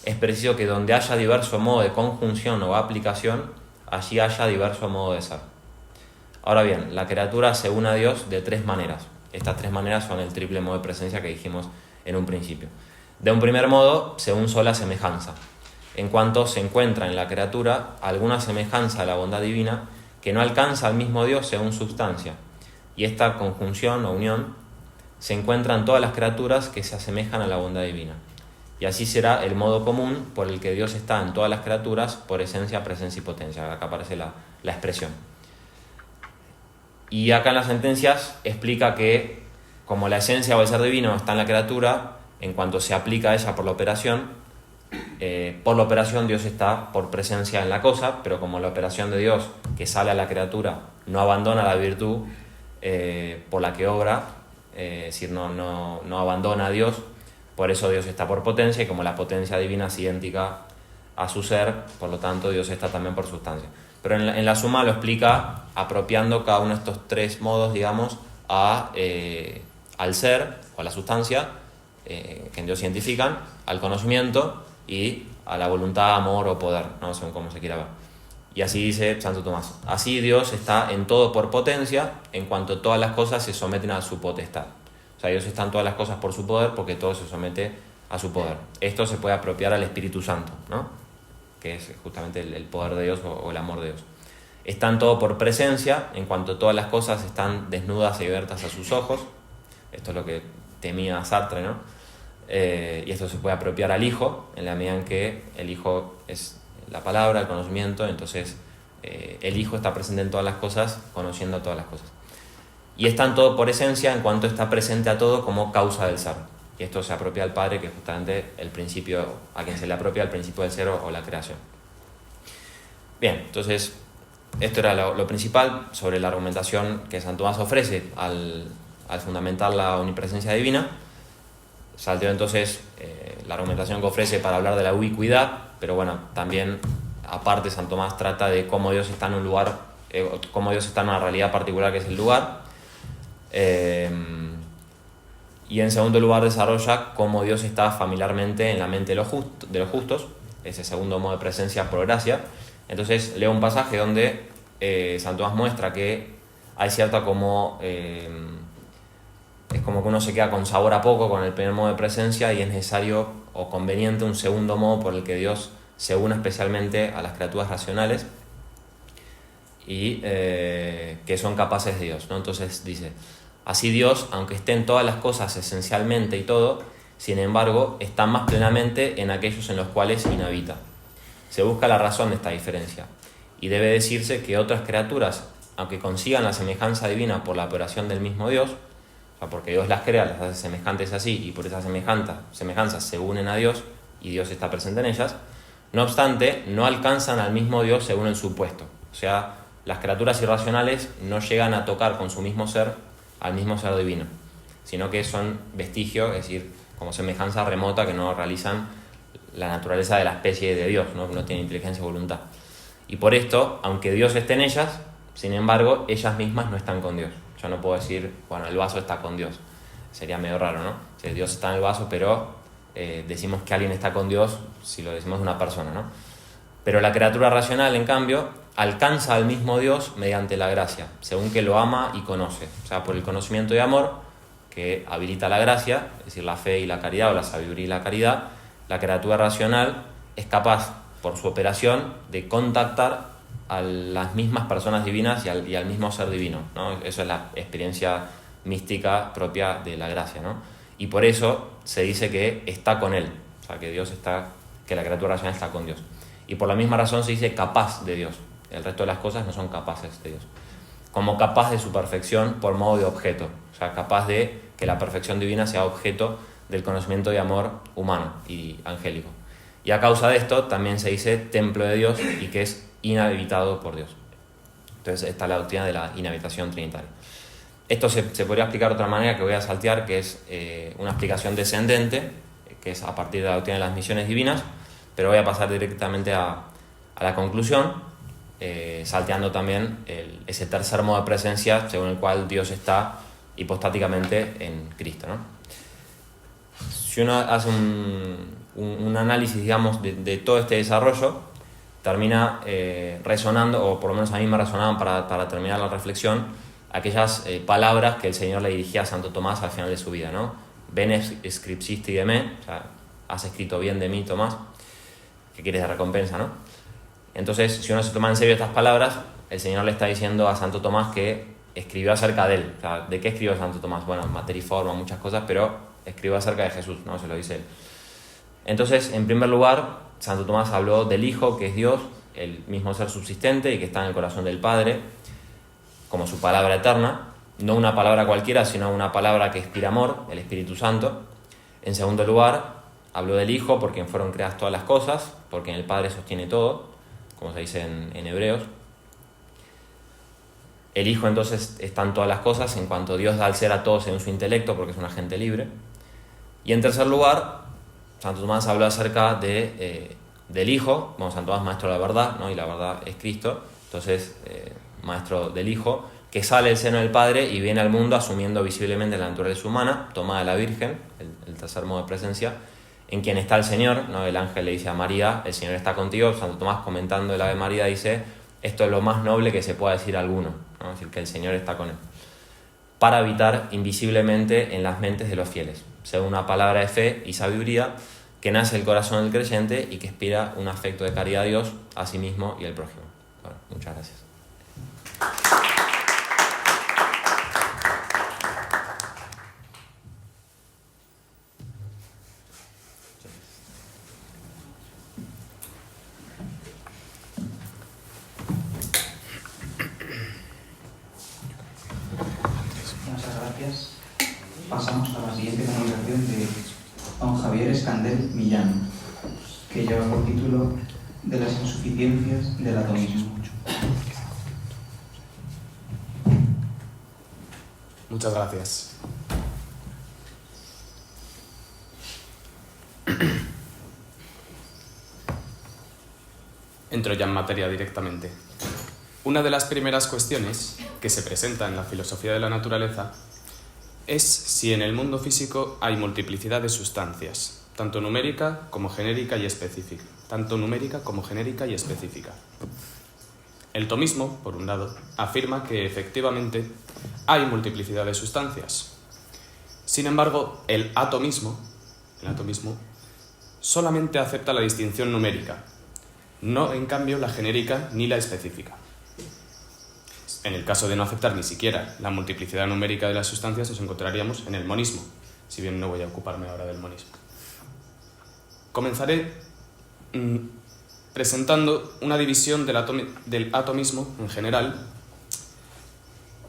es preciso que donde haya diverso modo de conjunción o aplicación, allí haya diverso modo de ser. Ahora bien, la criatura se une a Dios de 3 maneras. Estas 3 maneras son el triple modo de presencia que dijimos en un principio. De un primer modo, según sola semejanza, en cuanto se encuentra en la criatura alguna semejanza a la bondad divina que no alcanza al mismo Dios según sustancia, y esta conjunción o unión se encuentra en todas las criaturas que se asemejan a la bondad divina. Y así será el modo común por el que Dios está en todas las criaturas por esencia, presencia y potencia. Acá aparece la expresión. Y acá en las sentencias explica que como la esencia o el ser divino está en la criatura, en cuanto se aplica a ella por la operación Dios está por presencia en la cosa, pero como la operación de Dios que sale a la criatura no abandona la virtud por la que obra, es decir, no abandona a Dios, por eso Dios está por potencia, y como la potencia divina es idéntica a su ser, por lo tanto Dios está también por sustancia. Pero en la suma lo explica apropiando cada uno de estos 3 modos, digamos, al ser o a la sustancia que en Dios se identifican, al conocimiento y a la voluntad, amor o poder, no según cómo se quiera ver. Y así dice Santo Tomás: así Dios está en todo por potencia, en cuanto todas las cosas se someten a su potestad. O sea, Dios está en todas las cosas por su poder, porque todo se somete a su poder. Esto se puede apropiar al Espíritu Santo, ¿no? Que es justamente el poder de Dios o el amor de Dios. Están todo por presencia, en cuanto todas las cosas están desnudas y abiertas a sus ojos. Esto es lo que temía Sartre, ¿no? Y esto se puede apropiar al Hijo, en la medida en que el Hijo es la palabra, el conocimiento, entonces el Hijo está presente en todas las cosas, conociendo todas las cosas. Y están todo por esencia, en cuanto está presente a todo como causa del ser. Y esto se apropia al Padre, que es justamente el principio, a quien se le apropia el principio del ser o la creación. Bien, entonces esto era lo principal sobre la argumentación que Santo Tomás ofrece al fundamentar la omnipresencia divina. Salteo entonces la argumentación que ofrece para hablar de la ubicuidad, pero bueno, también aparte Santo Tomás trata de cómo Dios está en un lugar, cómo Dios está en una realidad particular que es el lugar. Y en segundo lugar desarrolla cómo Dios está familiarmente en la mente de los justos, ese segundo modo de presencia por gracia. Entonces leo un pasaje donde Santo Tomás muestra que hay cierta como... es como que uno se queda con sabor a poco con el primer modo de presencia y es necesario o conveniente un segundo modo por el que Dios se une especialmente a las criaturas racionales y que son capaces de Dios, ¿no? Entonces dice, así Dios, aunque esté en todas las cosas esencialmente y todo, sin embargo, está más plenamente en aquellos en los cuales inhabita. Se busca la razón de esta diferencia y debe decirse que otras criaturas, aunque consigan la semejanza divina por la operación del mismo Dios, o sea, porque Dios las crea, las hace semejantes así y por esa semejanza se unen a Dios y Dios está presente en ellas, no obstante, no alcanzan al mismo Dios según el supuesto. O sea, las criaturas irracionales no llegan a tocar con su mismo ser al mismo ser divino, sino que son vestigios, es decir, como semejanza remota que no realizan la naturaleza de la especie de Dios, no tienen inteligencia y voluntad. Y por esto, aunque Dios esté en ellas, sin embargo, ellas mismas no están con Dios. Yo no puedo decir, bueno, el vaso está con Dios. Sería medio raro, ¿no? Si Dios está en el vaso, pero decimos que alguien está con Dios si lo decimos de una persona, ¿no? Pero la criatura racional, en cambio, alcanza al mismo Dios mediante la gracia, según que lo ama y conoce. O sea, por el conocimiento y amor que habilita la gracia, es decir, la fe y la caridad, o la sabiduría y la caridad, la criatura racional es capaz, por su operación, de contactar a las mismas personas divinas y al mismo ser divino, ¿no? Eso es la experiencia mística propia de la gracia, ¿no? Y por eso se dice que está con él, o sea, que la criatura racional está con Dios. Y por la misma razón se dice capaz de Dios. El resto de las cosas no son capaces de Dios. Como capaz de su perfección por modo de objeto, o sea, capaz de que la perfección divina sea objeto del conocimiento y amor humano y angélico. Y a causa de esto también se dice templo de Dios y que es inhabitado por Dios. Entonces esta es la doctrina de la inhabitación trinitaria. Esto se podría explicar de otra manera que voy a saltear, que es una explicación descendente, que es a partir de la doctrina de las misiones divinas, pero voy a pasar directamente a la conclusión, salteando también ese tercer modo de presencia según el cual Dios está hipostáticamente en Cristo, ¿no? Si uno hace un análisis, digamos, de todo este desarrollo, termina resonando, o por lo menos a mí me resonaban para terminar la reflexión, aquellas palabras que el Señor le dirigía a Santo Tomás al final de su vida, ¿no? Bene scripsisti de me, o sea, has escrito bien de mí, Tomás, que quieres de recompensa, ¿no? Entonces, si uno se toma en serio estas palabras, el Señor le está diciendo a Santo Tomás que escribió acerca de él. O sea, ¿de qué escribió Santo Tomás? Bueno, materia y forma, muchas cosas, pero escribió acerca de Jesús, ¿no? Se lo dice él. Entonces, en primer lugar, Santo Tomás habló del Hijo, que es Dios, el mismo ser subsistente y que está en el corazón del Padre, como su palabra eterna, no una palabra cualquiera, sino una palabra que inspira amor, el Espíritu Santo. En segundo lugar, habló del Hijo, por quien fueron creadas todas las cosas, porque en el Padre sostiene todo, como se dice en Hebreos. El Hijo entonces está en todas las cosas, en cuanto Dios da al ser a todos según su intelecto, porque es un agente libre. Y en tercer lugar, Santo Tomás habló acerca del Hijo, bueno, Santo Tomás, maestro de la verdad, ¿no? Y la verdad es Cristo, entonces maestro del Hijo, que sale del seno del Padre y viene al mundo asumiendo visiblemente la naturaleza humana, tomada de la Virgen, el tercer modo de presencia, en quien está el Señor, ¿no? El ángel le dice a María, el Señor está contigo. Santo Tomás, comentando el Ave María, dice, esto es lo más noble que se pueda decir a alguno, ¿no? Es decir, que el Señor está con él. para habitar invisiblemente en las mentes de los fieles, según una palabra de fe y sabiduría que nace del corazón del creyente y que inspira un afecto de caridad a Dios, a sí mismo y al prójimo. Bueno, muchas gracias. Muchas gracias. Pasamos a la siguiente comunicación de don Javier Escandel Millán, que lleva por título De las insuficiencias del atomismo. Muchas gracias. Entro ya en materia directamente. Una de las primeras cuestiones que se presenta en la filosofía de la naturaleza es si en el mundo físico hay multiplicidad de sustancias, tanto numérica como genérica y específica. El tomismo, por un lado, afirma que efectivamente hay multiplicidad de sustancias. Sin embargo, el atomismo solamente acepta la distinción numérica, no en cambio la genérica ni la específica. En el caso de no aceptar ni siquiera la multiplicidad numérica de las sustancias, nos encontraríamos en el monismo, si bien no voy a ocuparme ahora del monismo. Comenzaré presentando una división del atomismo en general,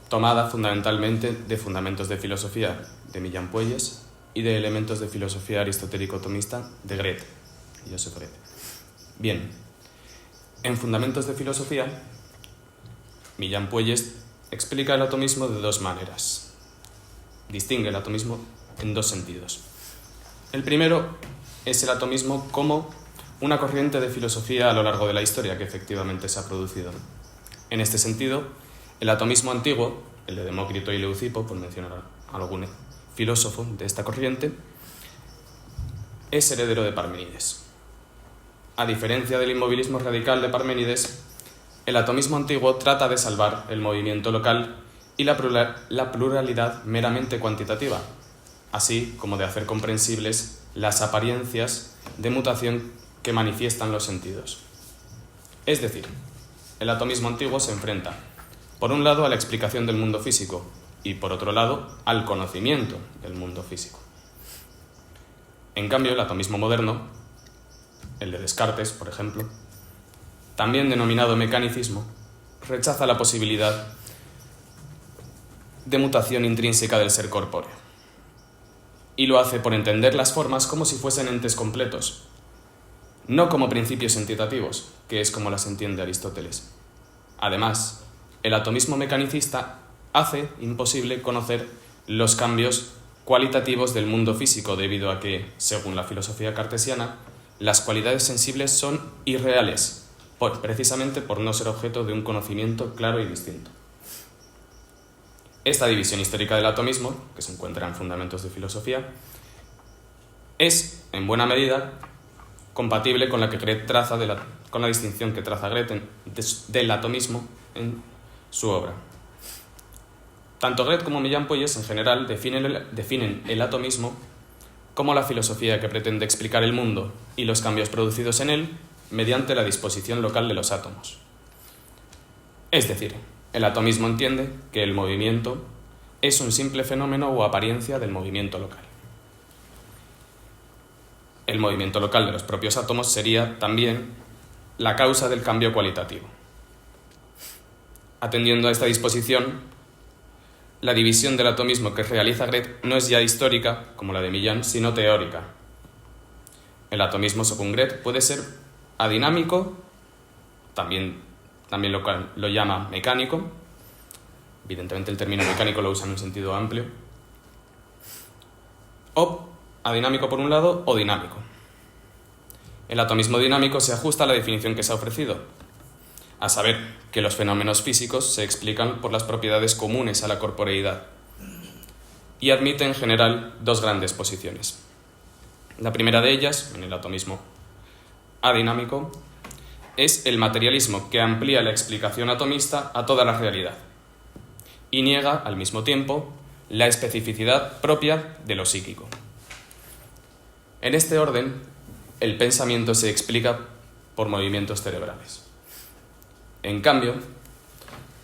tomada fundamentalmente de Fundamentos de Filosofía de Millán Puelles y de Elementos de Filosofía Aristotélico-Tomista de Gret, y Joseph Gret. Bien, en Fundamentos de Filosofía, Millán Puelles explica el atomismo de dos maneras. Distingue el atomismo en dos sentidos. El primero es el atomismo como una corriente de filosofía a lo largo de la historia que efectivamente se ha producido. En este sentido, el atomismo antiguo, el de Demócrito y Leucipo, por mencionar a algún filósofo de esta corriente, es heredero de Parménides. A diferencia del inmovilismo radical de Parménides, el atomismo antiguo trata de salvar el movimiento local y la pluralidad meramente cuantitativa, así como de hacer comprensibles las apariencias de mutación que manifiestan los sentidos. Es decir, el atomismo antiguo se enfrenta, por un lado, a la explicación del mundo físico y, por otro lado, al conocimiento del mundo físico. En cambio, el atomismo moderno, el de Descartes, por ejemplo, también denominado mecanicismo, rechaza la posibilidad de mutación intrínseca del ser corpóreo. Y lo hace por entender las formas como si fuesen entes completos, no como principios entitativos, que es como las entiende Aristóteles. Además, el atomismo mecanicista hace imposible conocer los cambios cualitativos del mundo físico debido a que, según la filosofía cartesiana, las cualidades sensibles son irreales, precisamente por no ser objeto de un conocimiento claro y distinto. Esta división histórica del atomismo, que se encuentra en Fundamentos de Filosofía, es, en buena medida, compatible con la que Gret traza con la distinción que traza Gret del atomismo en su obra. Tanto Gret como Millán Puelles, en general, definen el atomismo como la filosofía que pretende explicar el mundo y los cambios producidos en él mediante la disposición local de los átomos. Es decir, el atomismo entiende que el movimiento es un simple fenómeno o apariencia del movimiento local. El movimiento local de los propios átomos sería también la causa del cambio cualitativo. Atendiendo a esta disposición, la división del atomismo que realiza Gret no es ya histórica, como la de Millán, sino teórica. El atomismo, según Gret, puede ser adinámico, también lo llama mecánico, evidentemente el término mecánico lo usa en un sentido amplio, o adinámico por un lado o dinámico. El atomismo dinámico se ajusta a la definición que se ha ofrecido, a saber que los fenómenos físicos se explican por las propiedades comunes a la corporeidad y admite en general dos grandes posiciones. La primera de ellas, en el atomismo adinámico, es el materialismo que amplía la explicación atomista a toda la realidad y niega, al mismo tiempo, la especificidad propia de lo psíquico. En este orden, el pensamiento se explica por movimientos cerebrales. En cambio,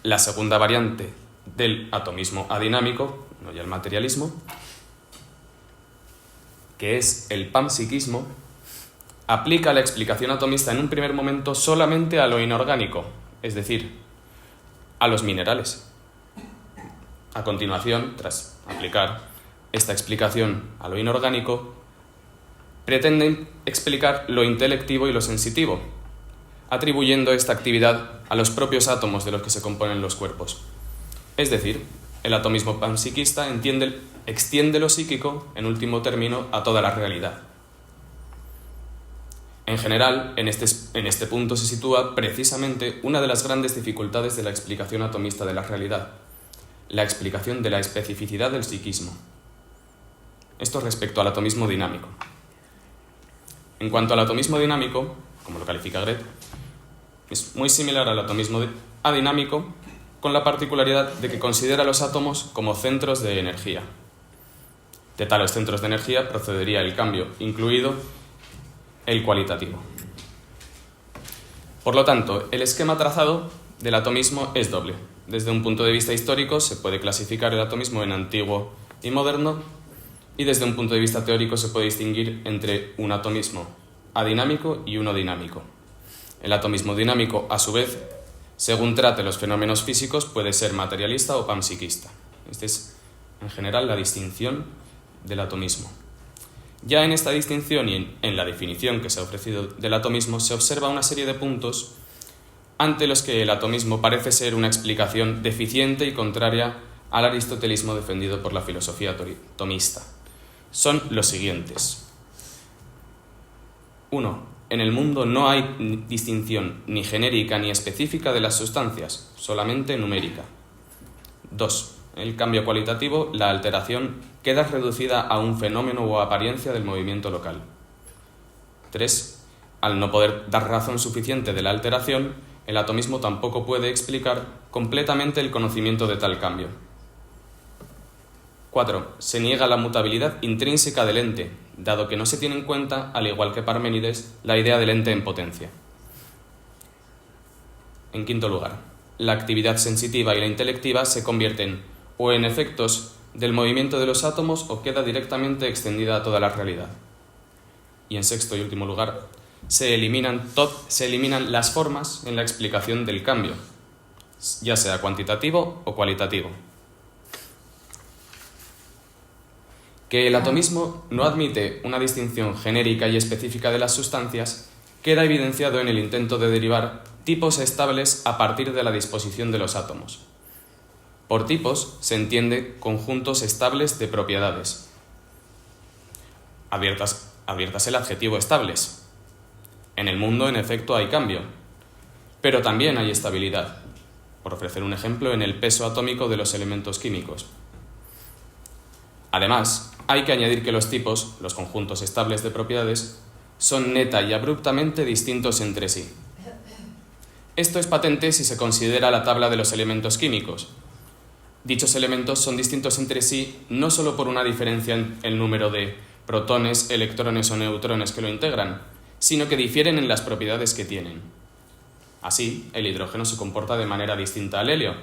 la segunda variante del atomismo adinámico, no ya el materialismo, que es el panpsiquismo, aplica la explicación atomista en un primer momento solamente a lo inorgánico, es decir, a los minerales. A continuación, tras aplicar esta explicación a lo inorgánico, pretenden explicar lo intelectivo y lo sensitivo, atribuyendo esta actividad a los propios átomos de los que se componen los cuerpos. Es decir, el atomismo panpsiquista extiende lo psíquico, en último término, a toda la realidad. En general, en este punto se sitúa precisamente una de las grandes dificultades de la explicación atomista de la realidad, la explicación de la especificidad del psiquismo. Esto respecto al atomismo dinámico. En cuanto al atomismo dinámico, como lo califica Gret, es muy similar al atomismo adinámico, con la particularidad de que considera los átomos como centros de energía. De tales centros de energía procedería el cambio, incluido el cualitativo. Por lo tanto, el esquema trazado del atomismo es doble. Desde un punto de vista histórico se puede clasificar el atomismo en antiguo y moderno, y desde un punto de vista teórico se puede distinguir entre un atomismo adinámico y uno dinámico. El atomismo dinámico, a su vez, según trate los fenómenos físicos, puede ser materialista o panpsiquista. Esta es, en general, la distinción del atomismo. Ya en esta distinción y en la definición que se ha ofrecido del atomismo se observa una serie de puntos ante los que el atomismo parece ser una explicación deficiente y contraria al aristotelismo defendido por la filosofía tomista. Son los siguientes. 1. En el mundo no hay distinción ni genérica ni específica de las sustancias, solamente numérica. 2. En el cambio cualitativo, la alteración queda reducida a un fenómeno o apariencia del movimiento local. 3. Al no poder dar razón suficiente de la alteración, el atomismo tampoco puede explicar completamente el conocimiento de tal cambio. 4. Se niega la mutabilidad intrínseca del ente, dado que no se tiene en cuenta, al igual que Parménides, la idea del ente en potencia. En quinto lugar, la actividad sensitiva y la intelectiva se convierten o en efectos del movimiento de los átomos o queda directamente extendida a toda la realidad. Y en sexto y último lugar, se eliminan las formas en la explicación del cambio, ya sea cuantitativo o cualitativo. Que el atomismo no admite una distinción genérica y específica de las sustancias queda evidenciado en el intento de derivar tipos estables a partir de la disposición de los átomos. Por tipos se entiende conjuntos estables de propiedades. Adviértase el adjetivo estables. En el mundo, en efecto, hay cambio, pero también hay estabilidad, por ofrecer un ejemplo en el peso atómico de los elementos químicos. Además, hay que añadir que los tipos, los conjuntos estables de propiedades, son neta y abruptamente distintos entre sí. Esto es patente si se considera la tabla de los elementos químicos. Dichos elementos son distintos entre sí no solo por una diferencia en el número de protones, electrones o neutrones que lo integran, sino que difieren en las propiedades que tienen. Así, el hidrógeno se comporta de manera distinta al helio,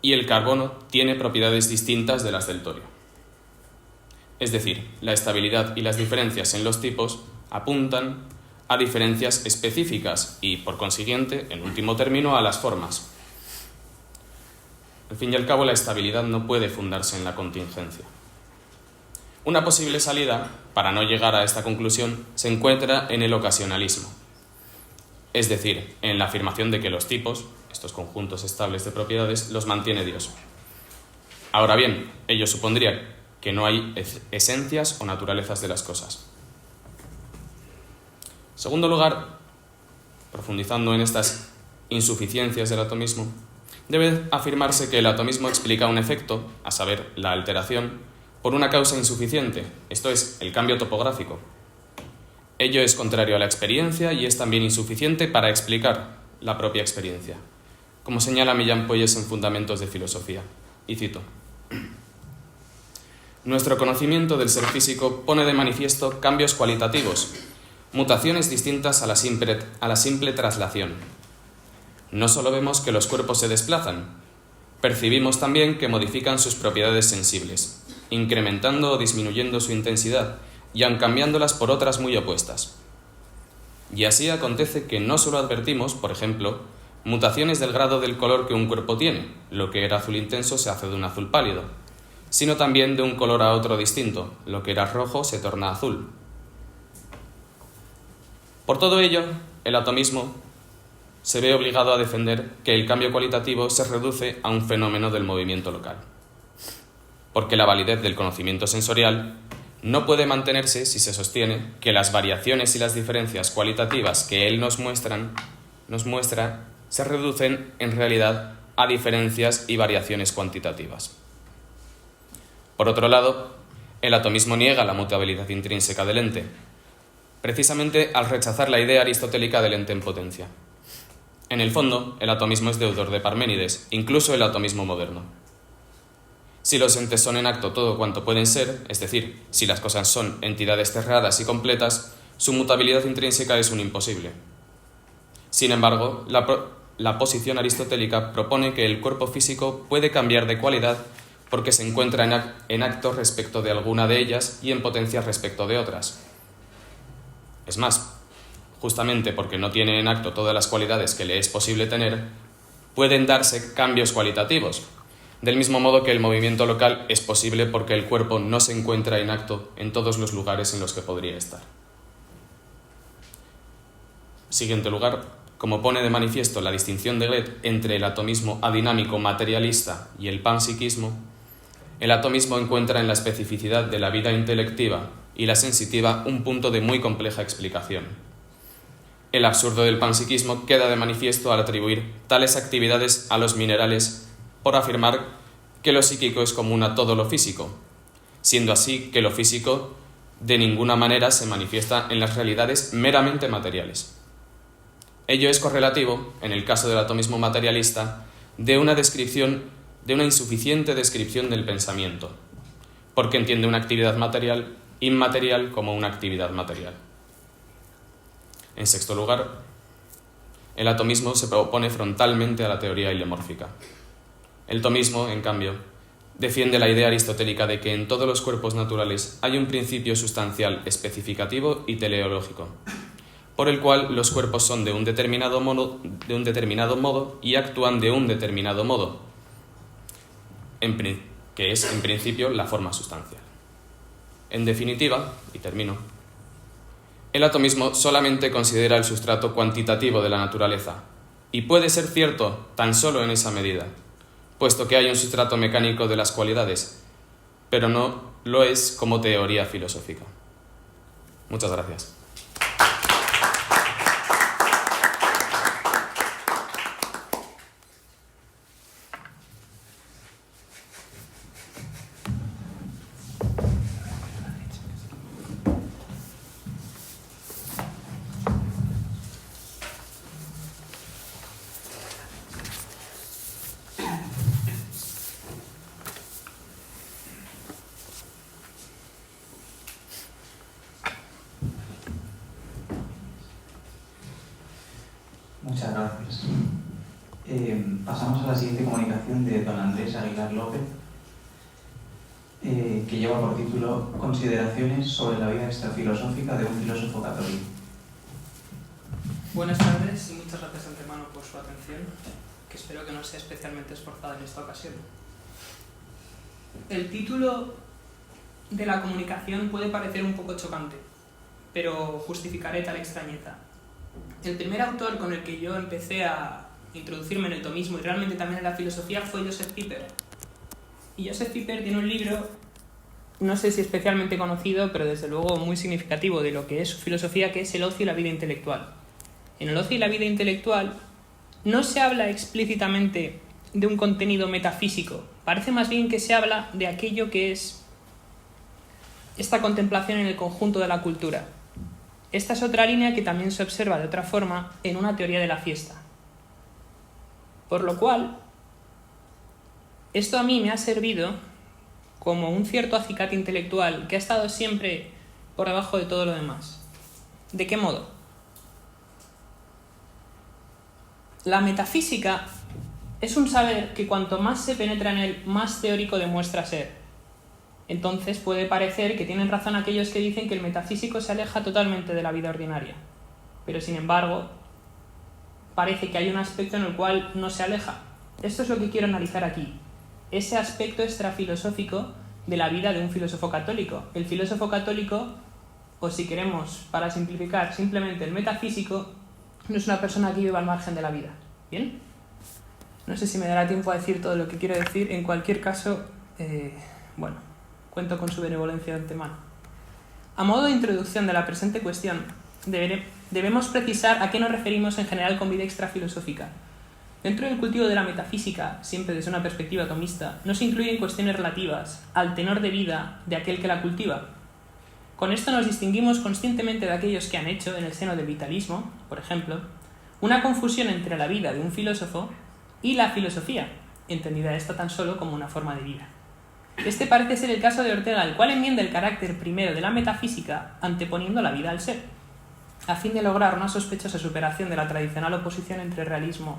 y el carbono tiene propiedades distintas de las del torio. Es decir, la estabilidad y las diferencias en los tipos apuntan a diferencias específicas y, por consiguiente, en último término, a las formas. Al fin y al cabo, la estabilidad no puede fundarse en la contingencia. Una posible salida, para no llegar a esta conclusión, se encuentra en el ocasionalismo, es decir, en la afirmación de que los tipos, estos conjuntos estables de propiedades, los mantiene Dios. Ahora bien, ello supondría que no hay esencias o naturalezas de las cosas. En segundo lugar, profundizando en estas insuficiencias del atomismo, debe afirmarse que el atomismo explica un efecto, a saber, la alteración, por una causa insuficiente, esto es, el cambio topográfico. Ello es contrario a la experiencia y es también insuficiente para explicar la propia experiencia. como señala Millán Puelles en Fundamentos de Filosofía. Y cito: nuestro conocimiento del ser físico pone de manifiesto cambios cualitativos, mutaciones distintas a la simple traslación. No solo vemos que los cuerpos se desplazan, percibimos también que modifican sus propiedades sensibles, incrementando o disminuyendo su intensidad y aun cambiándolas por otras muy opuestas. Y así acontece que no solo advertimos, por ejemplo, mutaciones del grado del color que un cuerpo tiene, lo que era azul intenso se hace de un azul pálido, sino también de un color a otro distinto, lo que era rojo se torna azul. Por todo ello, el atomismo se ve obligado a defender que el cambio cualitativo se reduce a un fenómeno del movimiento local, porque la validez del conocimiento sensorial no puede mantenerse si se sostiene que las variaciones y las diferencias cualitativas que él nos muestra se reducen en realidad a diferencias y variaciones cuantitativas. Por otro lado, el atomismo niega la mutabilidad intrínseca del ente, precisamente al rechazar la idea aristotélica del ente en potencia. En el fondo, el atomismo es deudor de Parménides, incluso el atomismo moderno. Si los entes son en acto todo cuanto pueden ser, es decir, si las cosas son entidades cerradas y completas, su mutabilidad intrínseca es un imposible. Sin embargo, la posición aristotélica propone que el cuerpo físico puede cambiar de cualidad porque se encuentra en acto respecto de alguna de ellas y en potencia respecto de otras. Es más, justamente porque no tiene en acto todas las cualidades que le es posible tener, pueden darse cambios cualitativos, del mismo modo que el movimiento local es posible porque el cuerpo no se encuentra en acto en todos los lugares en los que podría estar. Siguiente lugar, como pone de manifiesto la distinción de Gret entre el atomismo adinámico materialista y el panpsiquismo, el atomismo encuentra en la especificidad de la vida intelectiva y la sensitiva un punto de muy compleja explicación. El absurdo del panpsiquismo queda de manifiesto al atribuir tales actividades a los minerales por afirmar que lo psíquico es común a todo lo físico, siendo así que lo físico de ninguna manera se manifiesta en las realidades meramente materiales. Ello es correlativo, en el caso del atomismo materialista, de una insuficiente descripción del pensamiento, porque entiende una actividad inmaterial como una actividad material. En sexto lugar, el atomismo se opone frontalmente a la teoría hilemórfica. El tomismo, en cambio, defiende la idea aristotélica de que en todos los cuerpos naturales hay un principio sustancial especificativo y teleológico, por el cual los cuerpos son de un determinado modo y actúan de un determinado modo, que es, en principio, la forma sustancial. En definitiva, y termino, el atomismo solamente considera el sustrato cuantitativo de la naturaleza, y puede ser cierto tan solo en esa medida, puesto que hay un sustrato mecánico de las cualidades, pero no lo es como teoría filosófica. Muchas gracias. Muchas gracias. Pasamos a la siguiente comunicación de don Andrés Aguilar López, que lleva por título Consideraciones sobre la vida extrafilosófica de un filósofo católico. Buenas tardes y muchas gracias de antemano por su atención, que espero que no sea especialmente esforzada en esta ocasión. El título de la comunicación puede parecer un poco chocante, pero justificaré tal extrañeza. El primer autor con el que yo empecé a introducirme en el tomismo y realmente también en la filosofía fue Joseph Pieper. Y Joseph Pieper tiene un libro, no sé si especialmente conocido, pero desde luego muy significativo de lo que es su filosofía, que es El ocio y la vida intelectual. En El ocio y la vida intelectual no se habla explícitamente de un contenido metafísico, parece más bien que se habla de aquello que es esta contemplación en el conjunto de la cultura. Esta es otra línea que también se observa de otra forma en una teoría de la fiesta. Por lo cual, esto a mí me ha servido como un cierto acicate intelectual que ha estado siempre por debajo de todo lo demás. ¿De qué modo? La metafísica es un saber que cuanto más se penetra en él, más teórico demuestra ser. Entonces puede parecer que tienen razón aquellos que dicen que el metafísico se aleja totalmente de la vida ordinaria. Pero sin embargo, parece que hay un aspecto en el cual no se aleja. Esto es lo que quiero analizar aquí. Ese aspecto extrafilosófico de la vida de un filósofo católico. El filósofo católico, o si queremos, para simplificar, simplemente el metafísico, no es una persona que vive al margen de la vida. ¿Bien? No sé si me dará tiempo a decir todo lo que quiero decir. En cualquier caso, cuento con su benevolencia de antemano. A modo de introducción de la presente cuestión, debemos precisar a qué nos referimos en general con vida extrafilosófica. Dentro del cultivo de la metafísica, siempre desde una perspectiva tomista, no se incluyen cuestiones relativas al tenor de vida de aquel que la cultiva. Con esto nos distinguimos conscientemente de aquellos que han hecho, en el seno del vitalismo, por ejemplo, una confusión entre la vida de un filósofo y la filosofía, entendida esta tan solo como una forma de vida. Este parece ser el caso de Ortega, el cual enmienda el carácter primero de la metafísica anteponiendo la vida al ser, a fin de lograr una sospechosa superación de la tradicional oposición entre realismo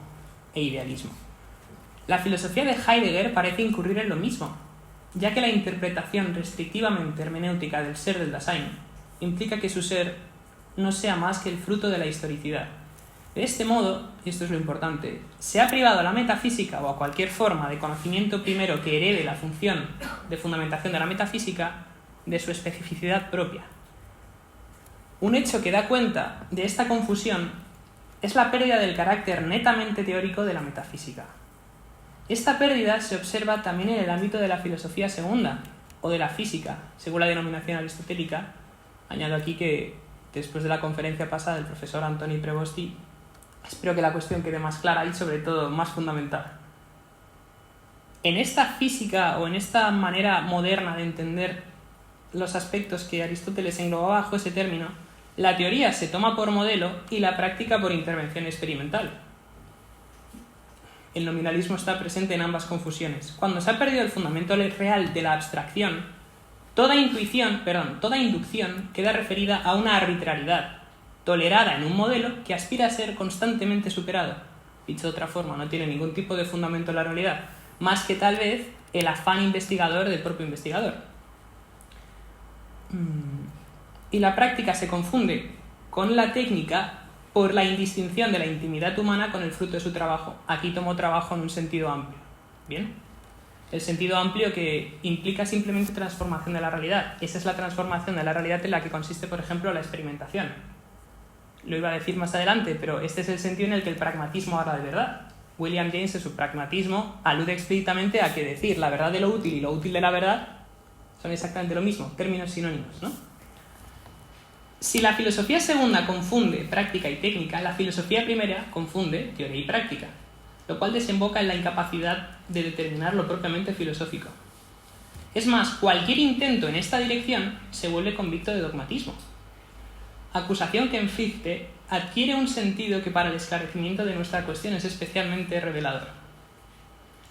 e idealismo. La filosofía de Heidegger parece incurrir en lo mismo, ya que la interpretación restrictivamente hermenéutica del ser del Dasein implica que su ser no sea más que el fruto de la historicidad. De este modo, y esto es lo importante, se ha privado a la metafísica o a cualquier forma de conocimiento primero que herede la función de fundamentación de la metafísica de su especificidad propia. Un hecho que da cuenta de esta confusión es la pérdida del carácter netamente teórico de la metafísica. Esta pérdida se observa también en el ámbito de la filosofía segunda, o de la física, según la denominación aristotélica. Añado aquí que, después de la conferencia pasada del profesor Antoni Prevosti, espero que la cuestión quede más clara y, sobre todo, más fundamental. En esta física, o en esta manera moderna de entender los aspectos que Aristóteles englobaba bajo ese término, la teoría se toma por modelo y la práctica por intervención experimental. El nominalismo está presente en ambas confusiones. Cuando se ha perdido el fundamento real de la abstracción, toda inducción queda referida a una arbitrariedad, tolerada en un modelo que aspira a ser constantemente superado. Dicho de otra forma, no tiene ningún tipo de fundamento en la realidad, más que tal vez el afán investigador del propio investigador. Y la práctica se confunde con la técnica por la indistinción de la intimidad humana con el fruto de su trabajo. Aquí tomo trabajo en un sentido amplio. ¿Bien? El sentido amplio que implica simplemente transformación de la realidad. Esa es la transformación de la realidad en la que consiste, por ejemplo, la experimentación. Lo iba a decir más adelante, pero este es el sentido en el que el pragmatismo habla de verdad. William James, en su pragmatismo, alude explícitamente a que decir la verdad de lo útil y lo útil de la verdad son exactamente lo mismo, términos sinónimos, ¿no? Si la filosofía segunda confunde práctica y técnica, la filosofía primera confunde teoría y práctica, lo cual desemboca en la incapacidad de determinar lo propiamente filosófico. Es más, cualquier intento en esta dirección se vuelve convicto de dogmatismo. Acusación que en Fichte adquiere un sentido que para el esclarecimiento de nuestra cuestión es especialmente revelador.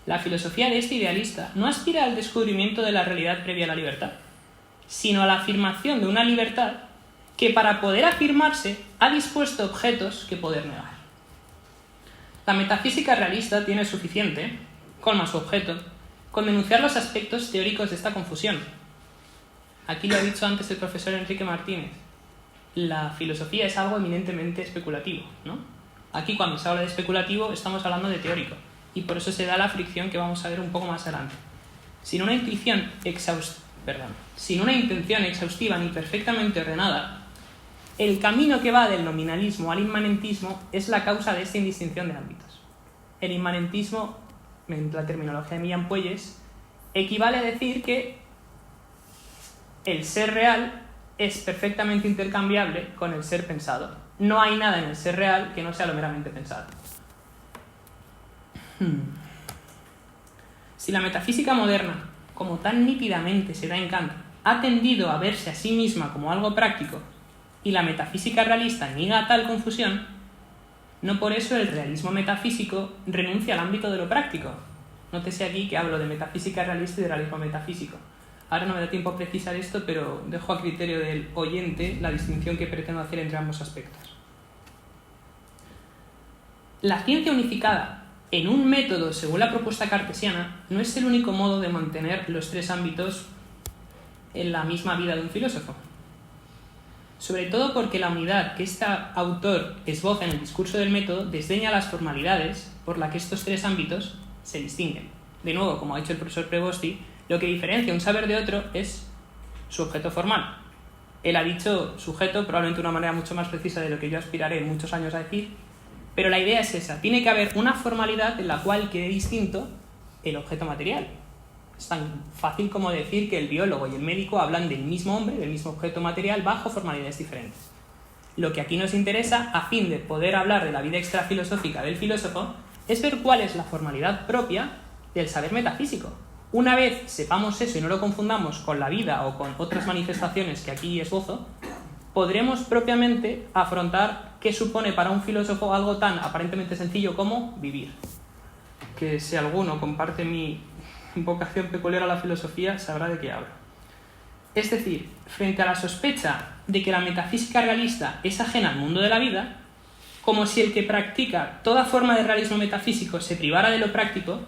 La filosofía de este idealista no aspira al descubrimiento de la realidad previa a la libertad, sino a la afirmación de una libertad que para poder afirmarse ha dispuesto objetos que poder negar. La metafísica realista tiene suficiente, colma su objeto, con denunciar los aspectos teóricos de esta confusión. Aquí lo ha dicho antes el profesor Enrique Martínez. La filosofía es algo eminentemente especulativo, ¿no? Aquí cuando se habla de especulativo estamos hablando de teórico, y por eso se da la fricción que vamos a ver un poco más adelante. Sin una intención exhaustiva ni perfectamente ordenada, el camino que va del nominalismo al inmanentismo es la causa de esta indistinción de ámbitos. El inmanentismo, en la terminología de Millán Puelles, equivale a decir que el ser real es perfectamente intercambiable con el ser pensado. No hay nada en el ser real que no sea lo meramente pensado. Si la metafísica moderna, como tan nítidamente se da en Kant, ha tendido a verse a sí misma como algo práctico, y la metafísica realista niega tal confusión, No por eso el realismo metafísico renuncia al ámbito de lo práctico. Nótese aquí que hablo de metafísica realista y de realismo metafísico. Ahora no me da tiempo a precisar esto, pero dejo a criterio del oyente la distinción que pretendo hacer entre ambos aspectos. La ciencia unificada en un método según la propuesta cartesiana no es el único modo de mantener los tres ámbitos en la misma vida de un filósofo. Sobre todo porque la unidad que este autor esboza en el discurso del método desdeña las formalidades por las que estos tres ámbitos se distinguen. De nuevo, como ha dicho el profesor Prevosti, lo que diferencia un saber de otro es su objeto formal. Él ha dicho sujeto, probablemente de una manera mucho más precisa de lo que yo aspiraré en muchos años a decir, pero la idea es esa. Tiene que haber una formalidad en la cual quede distinto el objeto material. Es tan fácil como decir que el biólogo y el médico hablan del mismo hombre, del mismo objeto material, bajo formalidades diferentes. Lo que aquí nos interesa, a fin de poder hablar de la vida extrafilosófica del filósofo, es ver cuál es la formalidad propia del saber metafísico. Una vez sepamos eso y no lo confundamos con la vida o con otras manifestaciones que aquí esbozo, podremos propiamente afrontar qué supone para un filósofo algo tan aparentemente sencillo como vivir. Que si alguno comparte mi vocación peculiar a la filosofía, sabrá de qué hablo. Es decir, frente a la sospecha de que la metafísica realista es ajena al mundo de la vida, como si el que practica toda forma de realismo metafísico se privara de lo práctico,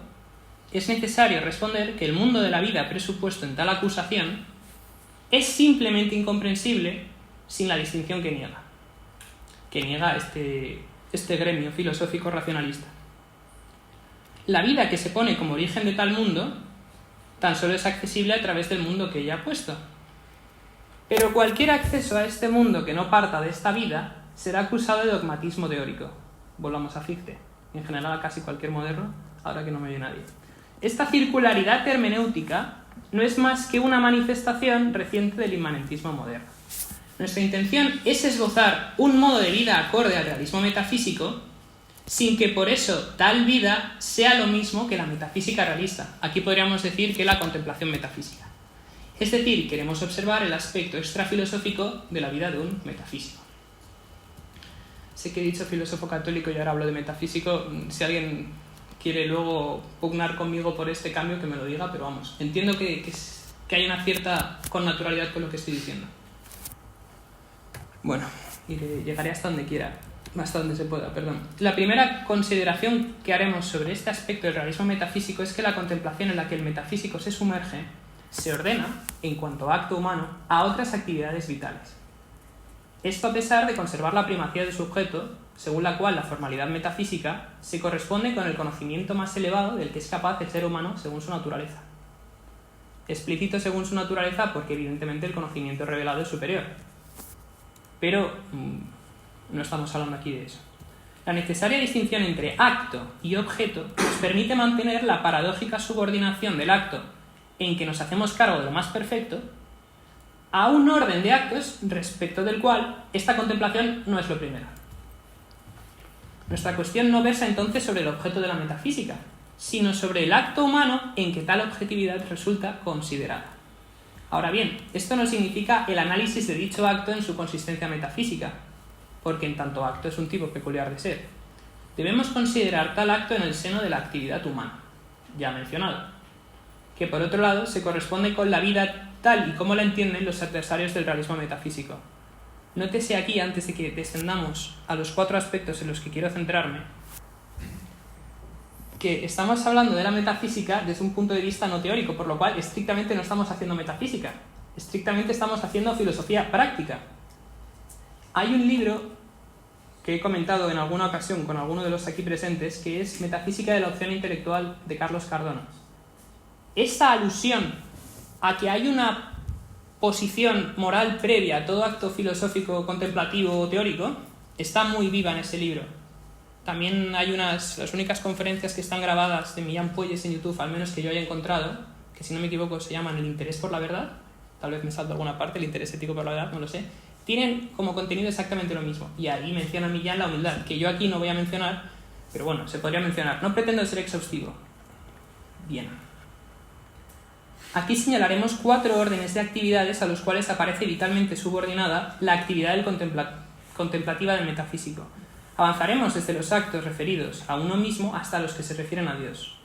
es necesario responder que el mundo de la vida presupuesto en tal acusación es simplemente incomprensible sin la distinción que niega este gremio filosófico racionalista. La vida que se pone como origen de tal mundo tan solo es accesible a través del mundo que ella ha puesto. Pero cualquier acceso a este mundo que no parta de esta vida será acusado de dogmatismo teórico. Volvamos a Fichte, en general a casi cualquier moderno, ahora que no me oye nadie. Esta circularidad hermenéutica no es más que una manifestación reciente del inmanentismo moderno. Nuestra intención es esbozar un modo de vida acorde al realismo metafísico, sin que por eso tal vida sea lo mismo que la metafísica realista. Aquí podríamos decir que la contemplación metafísica. Es decir, queremos observar el aspecto extrafilosófico de la vida de un metafísico. Sé que he dicho filósofo católico y ahora hablo de metafísico. Si alguien quiere luego pugnar conmigo por este cambio, que me lo diga, pero vamos, entiendo que hay una cierta connaturalidad con lo que estoy diciendo. Bueno, llegaré hasta donde quiera, hasta donde se pueda, perdón. La primera consideración que haremos sobre este aspecto del realismo metafísico es que la contemplación en la que el metafísico se sumerge se ordena, en cuanto a acto humano, a otras actividades vitales. Esto a pesar de conservar la primacía de su objeto, según la cual la formalidad metafísica se corresponde con el conocimiento más elevado del que es capaz el ser humano según su naturaleza. Explícito según su naturaleza porque evidentemente el conocimiento revelado es superior. Pero no estamos hablando aquí de eso. La necesaria distinción entre acto y objeto nos permite mantener la paradójica subordinación del acto en que nos hacemos cargo de lo más perfecto a un orden de actos respecto del cual esta contemplación no es lo primero. Nuestra cuestión no versa entonces sobre el objeto de la metafísica, sino sobre el acto humano en que tal objetividad resulta considerada. Ahora bien, esto no significa el análisis de dicho acto en su consistencia metafísica, porque en tanto acto es un tipo peculiar de ser. Debemos considerar tal acto en el seno de la actividad humana, ya mencionado, que por otro lado se corresponde con la vida tal y como la entienden los adversarios del realismo metafísico. Nótese aquí, antes de que descendamos a los 4 aspectos en los que quiero centrarme, que estamos hablando de la metafísica desde un punto de vista no teórico, por lo cual estrictamente no estamos haciendo metafísica, estrictamente estamos haciendo filosofía práctica. Hay un libro que he comentado en alguna ocasión con alguno de los aquí presentes, que es Metafísica de la opción intelectual de Carlos Cardona. Esta alusión a que hay una posición moral previa a todo acto filosófico, contemplativo o teórico está muy viva en ese libro. También hay las únicas conferencias que están grabadas de Millán Puelles en YouTube, al menos que yo haya encontrado, que si no me equivoco se llaman El interés por la verdad, tal vez me salto alguna parte, el interés ético por la verdad, no lo sé, tienen como contenido exactamente lo mismo. Y ahí menciona Millán la humildad, que yo aquí no voy a mencionar, pero bueno, se podría mencionar. No pretendo ser exhaustivo. Bien. Aquí señalaremos 4 órdenes de actividades a los cuales aparece vitalmente subordinada la actividad contemplativa del metafísico. Avanzaremos desde los actos referidos a uno mismo hasta los que se refieren a Dios,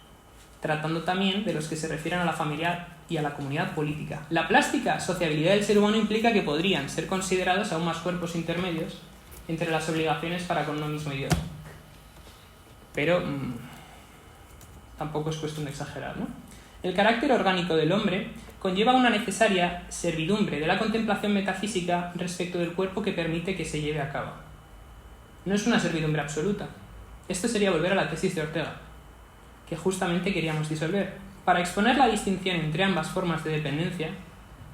tratando también de los que se refieren a la familia y a la comunidad política. La plástica sociabilidad del ser humano implica que podrían ser considerados aún más cuerpos intermedios entre las obligaciones para con uno mismo y Dios. Pero tampoco es cuestión de exagerar, ¿no? El carácter orgánico del hombre conlleva una necesaria servidumbre de la contemplación metafísica respecto del cuerpo que permite que se lleve a cabo. No es una servidumbre absoluta. Esto sería volver a la tesis de Ortega, que justamente queríamos disolver. Para exponer la distinción entre ambas formas de dependencia,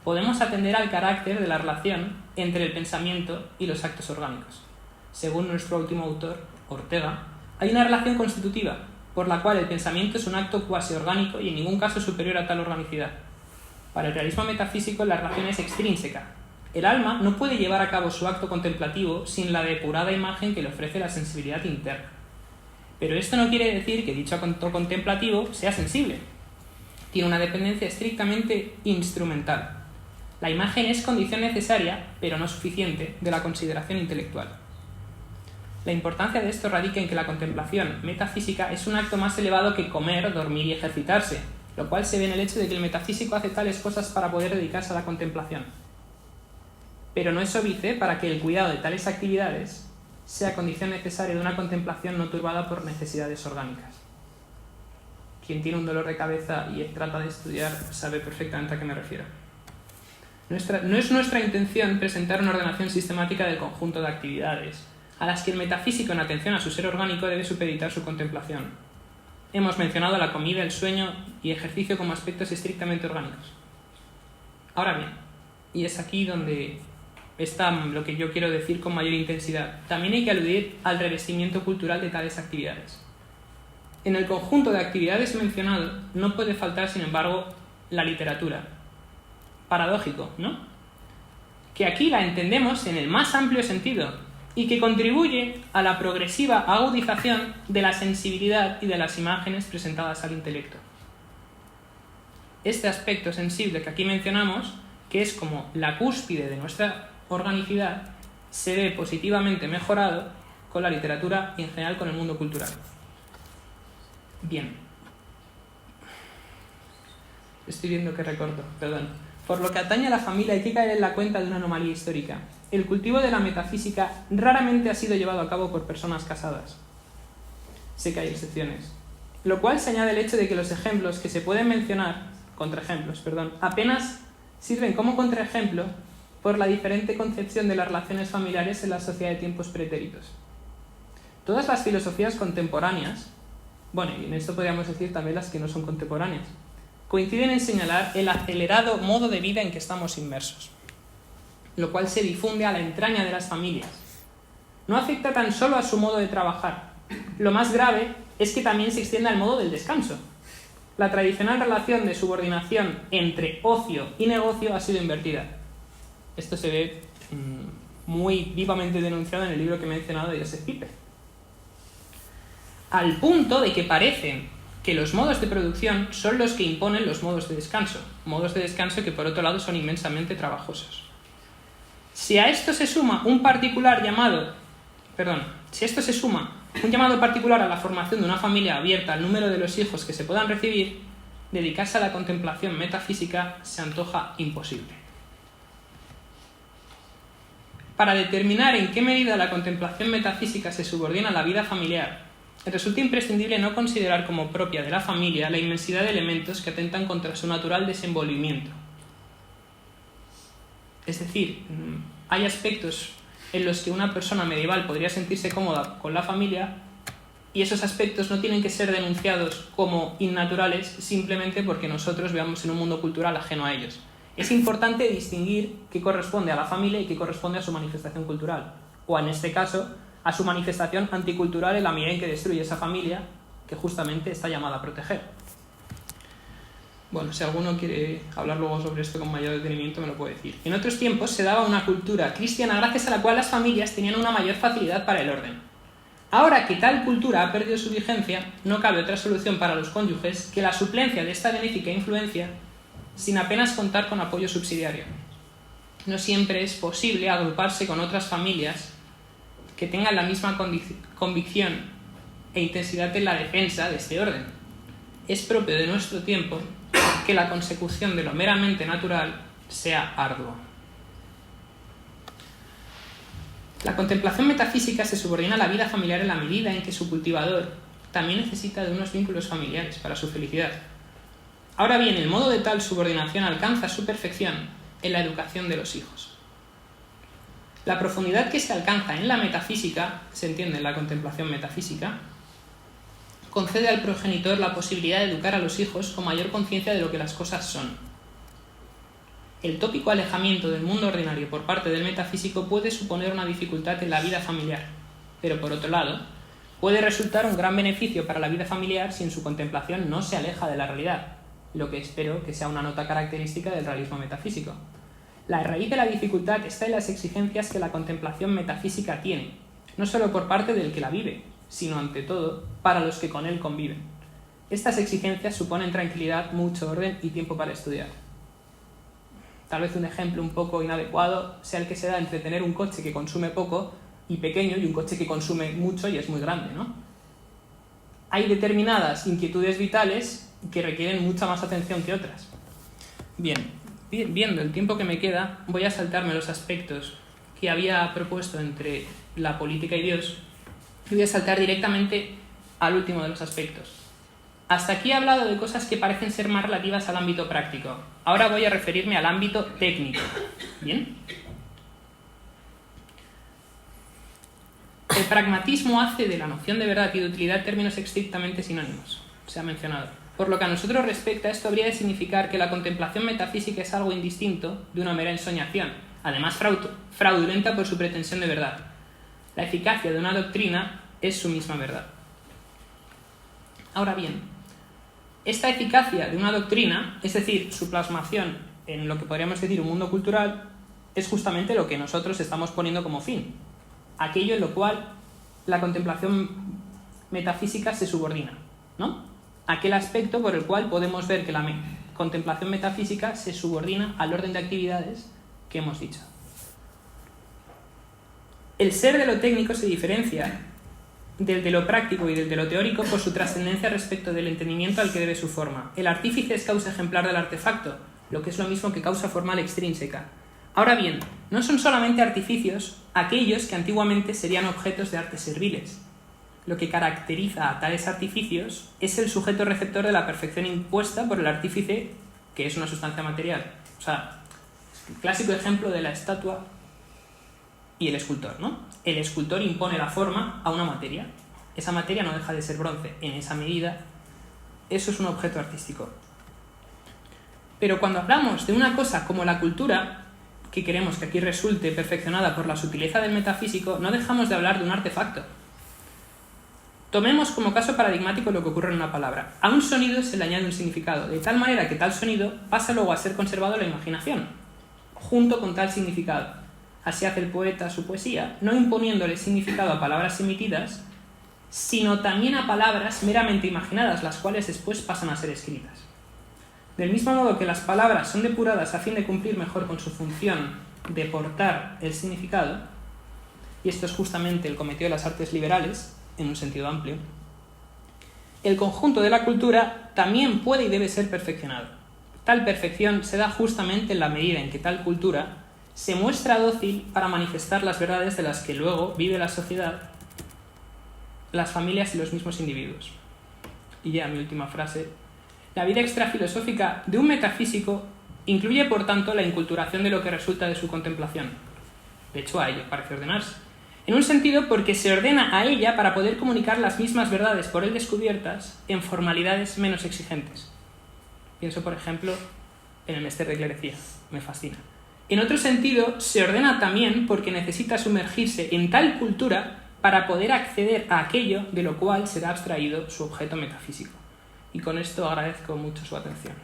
podemos atender al carácter de la relación entre el pensamiento y los actos orgánicos. Según nuestro último autor, Ortega, hay una relación constitutiva, por la cual el pensamiento es un acto cuasi orgánico y en ningún caso superior a tal organicidad. Para el realismo metafísico, la relación es extrínseca. El alma no puede llevar a cabo su acto contemplativo sin la depurada imagen que le ofrece la sensibilidad interna. Pero esto no quiere decir que dicho acto contemplativo sea sensible. Tiene una dependencia estrictamente instrumental. La imagen es condición necesaria, pero no suficiente, de la consideración intelectual. La importancia de esto radica en que la contemplación metafísica es un acto más elevado que comer, dormir y ejercitarse, lo cual se ve en el hecho de que el metafísico hace tales cosas para poder dedicarse a la contemplación. Pero no es óbice para que el cuidado de tales actividades sea condición necesaria de una contemplación no turbada por necesidades orgánicas. Quien tiene un dolor de cabeza y trata de estudiar sabe perfectamente a qué me refiero. No es nuestra intención presentar una ordenación sistemática del conjunto de actividades, a las que el metafísico, en atención a su ser orgánico, debe supeditar su contemplación. Hemos mencionado la comida, el sueño y ejercicio como aspectos estrictamente orgánicos. Ahora bien, y es aquí donde está lo que yo quiero decir con mayor intensidad, también hay que aludir al revestimiento cultural de tales actividades. En el conjunto de actividades mencionado no puede faltar, sin embargo, la literatura. Paradójico, ¿no? Que aquí la entendemos en el más amplio sentido y que contribuye a la progresiva agudización de la sensibilidad y de las imágenes presentadas al intelecto. Este aspecto sensible que aquí mencionamos, que es como la cúspide de nuestra organicidad, se ve positivamente mejorado con la literatura y en general con el mundo cultural. Bien. Estoy viendo que recorto, perdón. Por lo que atañe a la familia hay que caer en la cuenta de una anomalía histórica. El cultivo de la metafísica raramente ha sido llevado a cabo por personas casadas. Sé que hay excepciones. Lo cual se añade el hecho de que los ejemplos que se pueden mencionar, contraejemplos, apenas sirven como contraejemplo por la diferente concepción de las relaciones familiares en la sociedad de tiempos pretéritos. Todas las filosofías contemporáneas, bueno, y en esto podríamos decir también las que no son contemporáneas, coinciden en señalar el acelerado modo de vida en que estamos inmersos, lo cual se difunde a la entraña de las familias. No afecta tan solo a su modo de trabajar. Lo más grave es que también se extiende al modo del descanso. La tradicional relación de subordinación entre ocio y negocio ha sido invertida. Esto se ve muy vivamente denunciado en el libro que he mencionado de Joseph Pippa. Al punto de que parecen que los modos de producción son los que imponen los modos de descanso que por otro lado son inmensamente trabajosos. Si a esto se suma un llamado particular a la formación de una familia abierta al número de los hijos que se puedan recibir, dedicarse a la contemplación metafísica se antoja imposible. Para determinar en qué medida la contemplación metafísica se subordina a la vida familiar, resulta imprescindible no considerar como propia de la familia la inmensidad de elementos que atentan contra su natural desenvolvimiento. Es decir, hay aspectos en los que una persona medieval podría sentirse cómoda con la familia y esos aspectos no tienen que ser denunciados como innaturales simplemente porque nosotros veamos en un mundo cultural ajeno a ellos. Es importante distinguir qué corresponde a la familia y qué corresponde a su manifestación cultural, o en este caso, a su manifestación anticultural en la medida en que destruye esa familia que justamente está llamada a proteger. Bueno, si alguno quiere hablar luego sobre esto con mayor detenimiento me lo puede decir. En otros tiempos se daba una cultura cristiana gracias a la cual las familias tenían una mayor facilidad para el orden. Ahora que tal cultura ha perdido su vigencia, no cabe otra solución para los cónyuges que la suplencia de esta benéfica influencia sin apenas contar con apoyo subsidiario. No siempre es posible agruparse con otras familias que tengan la misma convicción e intensidad en la defensa de este orden. Es propio de nuestro tiempo que la consecución de lo meramente natural sea ardua. La contemplación metafísica se subordina a la vida familiar en la medida en que su cultivador también necesita de unos vínculos familiares para su felicidad. Ahora bien, el modo de tal subordinación alcanza su perfección en la educación de los hijos. La profundidad que se alcanza en la metafísica, se entiende en la contemplación metafísica, concede al progenitor la posibilidad de educar a los hijos con mayor conciencia de lo que las cosas son. El tópico alejamiento del mundo ordinario por parte del metafísico puede suponer una dificultad en la vida familiar, pero por otro lado, puede resultar un gran beneficio para la vida familiar si en su contemplación no se aleja de la realidad, lo que espero que sea una nota característica del realismo metafísico. La raíz de la dificultad está en las exigencias que la contemplación metafísica tiene, no solo por parte del que la vive, sino ante todo para los que con él conviven. Estas exigencias suponen tranquilidad, mucho orden y tiempo para estudiar. Tal vez un ejemplo un poco inadecuado sea el que se da entre tener un coche que consume poco y pequeño y un coche que consume mucho y es muy grande, ¿no? Hay determinadas inquietudes vitales que requieren mucha más atención que otras. Bien, viendo el tiempo que me queda, voy a saltarme los aspectos que había propuesto entre la política y Dios y voy a saltar directamente al último de los aspectos. Hasta aquí he hablado de cosas que parecen ser más relativas al ámbito práctico. Ahora voy a referirme al ámbito técnico. ¿Bien? El pragmatismo hace de la noción de verdad y de utilidad términos estrictamente sinónimos. Se ha mencionado. Por lo que a nosotros respecta, esto habría de significar que la contemplación metafísica es algo indistinto de una mera ensoñación, además fraudulenta por su pretensión de verdad. La eficacia de una doctrina es su misma verdad. Ahora bien, esta eficacia de una doctrina, es decir, su plasmación en lo que podríamos decir un mundo cultural, es justamente lo que nosotros estamos poniendo como fin, aquello en lo cual la contemplación metafísica se subordina, ¿no? Aquel aspecto por el cual podemos ver que la contemplación metafísica se subordina al orden de actividades que hemos dicho. El ser de lo técnico se diferencia del de lo práctico y del de lo teórico por su trascendencia respecto del entendimiento al que debe su forma. El artífice es causa ejemplar del artefacto, lo que es lo mismo que causa formal extrínseca. Ahora bien, no son solamente artificios aquellos que antiguamente serían objetos de artes serviles. Lo que caracteriza a tales artificios es el sujeto receptor de la perfección impuesta por el artífice, que es una sustancia material. O sea, el clásico ejemplo de la estatua y el escultor, ¿no? El escultor impone la forma a una materia. Esa materia no deja de ser bronce. En esa medida, eso es un objeto artístico. Pero cuando hablamos de una cosa como la cultura, que queremos que aquí resulte perfeccionada por la sutileza del metafísico, no dejamos de hablar de un artefacto. Tomemos como caso paradigmático lo que ocurre en una palabra. A un sonido se le añade un significado, de tal manera que tal sonido pasa luego a ser conservado en la imaginación, junto con tal significado. Así hace el poeta su poesía, no imponiéndole significado a palabras emitidas, sino también a palabras meramente imaginadas, las cuales después pasan a ser escritas. Del mismo modo que las palabras son depuradas a fin de cumplir mejor con su función de portar el significado, y esto es justamente el cometido de las artes liberales, en un sentido amplio, el conjunto de la cultura también puede y debe ser perfeccionado. Tal perfección se da justamente en la medida en que tal cultura se muestra dócil para manifestar las verdades de las que luego vive la sociedad, las familias y los mismos individuos. Y ya mi última frase. La vida extrafilosófica de un metafísico incluye, por tanto, la inculturación de lo que resulta de su contemplación. De hecho, a ello parece ordenarse. En un sentido, porque se ordena a ella para poder comunicar las mismas verdades por él descubiertas en formalidades menos exigentes. Pienso, por ejemplo, en el Mester de Clerecía. Me fascina. En otro sentido, se ordena también porque necesita sumergirse en tal cultura para poder acceder a aquello de lo cual será abstraído su objeto metafísico. Y con esto agradezco mucho su atención.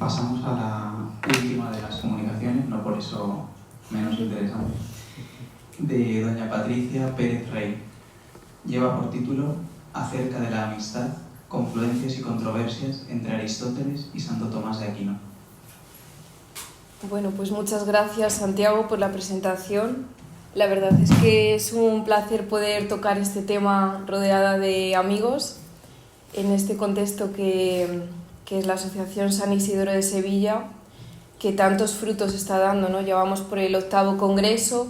Pasamos a la última de las comunicaciones, no por eso menos interesante, de doña Patricia Pérez Rey. Lleva por título Acerca de la amistad, confluencias y controversias entre Aristóteles y Santo Tomás de Aquino. Bueno, pues muchas gracias, Santiago, por la presentación. La verdad es que es un placer poder tocar este tema rodeada de amigos en este contexto que es la Asociación San Isidoro de Sevilla, que tantos frutos está dando, ¿no? Llevamos por el 8º congreso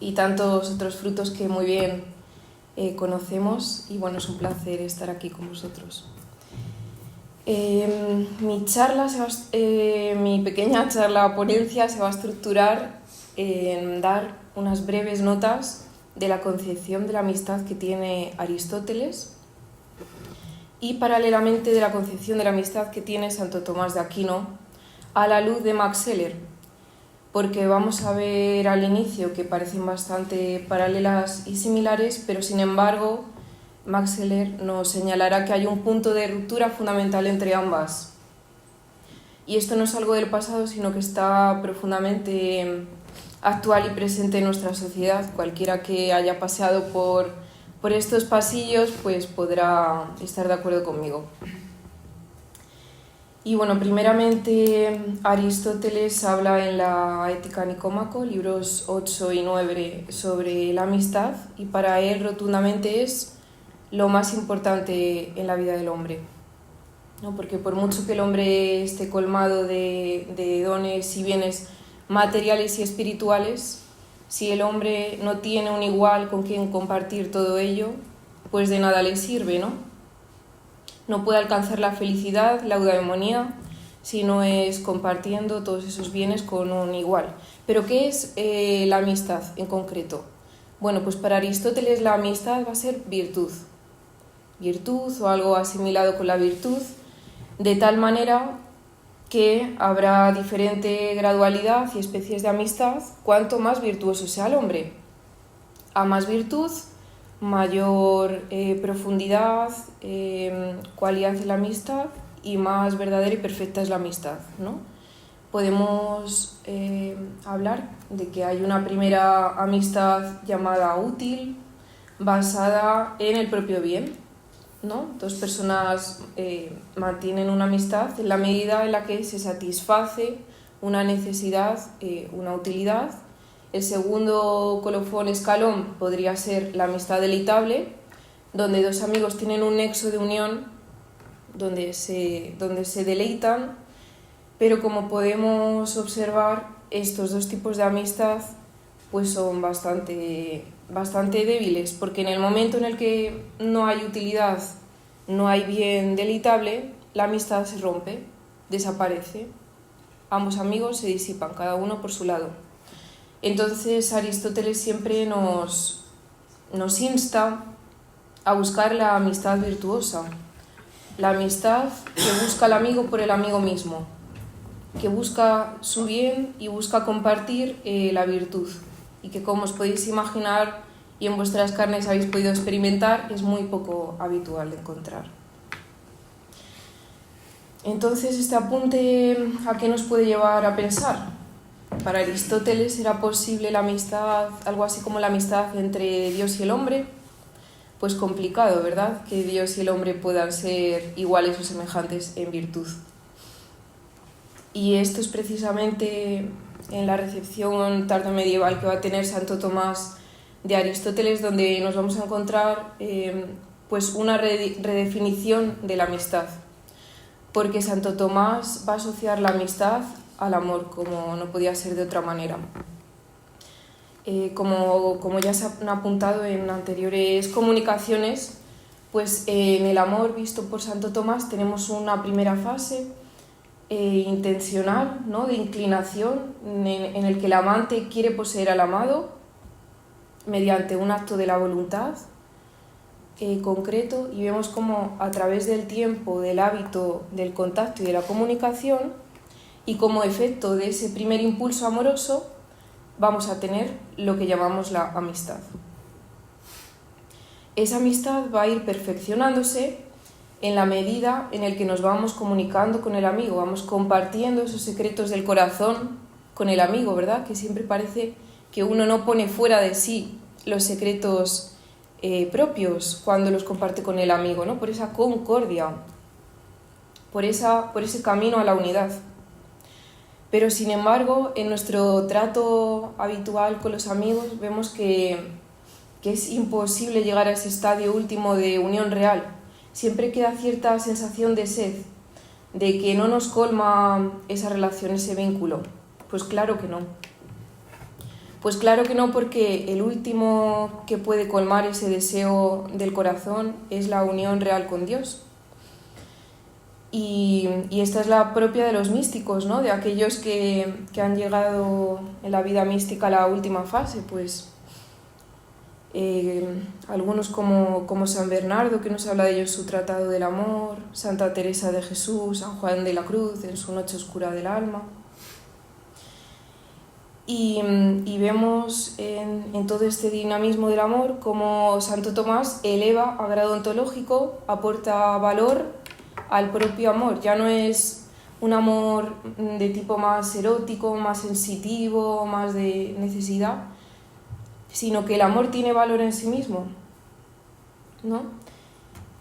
y tantos otros frutos que muy bien conocemos, y bueno, es un placer estar aquí con vosotros. Mi pequeña charla ponencia se va a estructurar en dar unas breves notas de la concepción de la amistad que tiene Aristóteles y paralelamente de la concepción de la amistad que tiene Santo Tomás de Aquino a la luz de Max Scheler, porque vamos a ver al inicio que parecen bastante paralelas y similares, pero sin embargo Max Scheler nos señalará que hay un punto de ruptura fundamental entre ambas. Y esto no es algo del pasado, sino que está profundamente actual y presente en nuestra sociedad. Cualquiera que haya paseado por estos pasillos pues podrá estar de acuerdo conmigo. Y bueno, primeramente Aristóteles habla en la Ética Nicómaco, libros 8 y 9, sobre la amistad, y para él rotundamente es lo más importante en la vida del hombre, ¿no? Porque por mucho que el hombre esté colmado de dones y bienes materiales y espirituales, si el hombre no tiene un igual con quien compartir todo ello, pues de nada le sirve, ¿no? No puede alcanzar la felicidad, la eudaimonia, si no es compartiendo todos esos bienes con un igual. ¿Pero qué es la amistad en concreto? Bueno, pues para Aristóteles la amistad va a ser virtud o algo asimilado con la virtud, de tal manera que habrá diferente gradualidad y especies de amistad cuanto más virtuoso sea el hombre. A más virtud, mayor profundidad, cualidad de la amistad, y más verdadera y perfecta es la amistad, ¿no? Podemos hablar de que hay una primera amistad llamada útil, basada en el propio bien, ¿no? Dos personas mantienen una amistad en la medida en la que se satisface una necesidad, una utilidad. El segundo colofón, escalón, podría ser la amistad deleitable, donde dos amigos tienen un nexo de unión, donde se deleitan, pero como podemos observar, estos dos tipos de amistad pues son bastante débiles, porque en el momento en el que no hay utilidad, no hay bien deleitable, la amistad se rompe, desaparece. Ambos amigos se disipan, cada uno por su lado. Entonces Aristóteles siempre nos insta a buscar la amistad virtuosa, la amistad que busca al amigo por el amigo mismo, que busca su bien y busca compartir la virtud, y que, como os podéis imaginar y en vuestras carnes habéis podido experimentar, es muy poco habitual de encontrar. Entonces, este apunte, ¿a qué nos puede llevar a pensar? Para Aristóteles era posible la amistad, algo así como la amistad entre Dios y el hombre. Pues complicado, ¿verdad? Que Dios y el hombre puedan ser iguales o semejantes en virtud. Y esto es precisamente en la recepción tardomedieval que va a tener Santo Tomás de Aristóteles, donde nos vamos a encontrar pues una redefinición de la amistad. Porque Santo Tomás va a asociar la amistad al amor, como no podía ser de otra manera. Como ya se han apuntado en anteriores comunicaciones, pues en el amor visto por Santo Tomás tenemos una primera fase intencional, ¿no? De inclinación, en el que el amante quiere poseer al amado mediante un acto de la voluntad concreto, y vemos cómo a través del tiempo, del hábito, del contacto y de la comunicación, y como efecto de ese primer impulso amoroso, vamos a tener lo que llamamos la amistad. Esa amistad va a ir perfeccionándose en la medida en el que nos vamos comunicando con el amigo, vamos compartiendo esos secretos del corazón con el amigo, ¿verdad? Que siempre parece que uno no pone fuera de sí los secretos propios cuando los comparte con el amigo, ¿no? Por esa concordia, por ese camino a la unidad. Pero sin embargo, en nuestro trato habitual con los amigos vemos que es imposible llegar a ese estadio último de unión real. Siempre queda cierta sensación de sed, de que no nos colma esa relación, ese vínculo. Pues claro que no. Pues claro que no, porque el último que puede colmar ese deseo del corazón es la unión real con Dios. Y esta es la propia de los místicos, ¿no? De aquellos que han llegado en la vida mística a la última fase, pues algunos como San Bernardo, que nos habla de ellos su Tratado del Amor, Santa Teresa de Jesús, San Juan de la Cruz en su Noche Oscura del Alma. Y vemos en todo este dinamismo del amor como Santo Tomás eleva a grado ontológico, aporta valor al propio amor. Ya no es un amor de tipo más erótico, más sensitivo, más de necesidad, sino que el amor tiene valor en sí mismo, ¿no?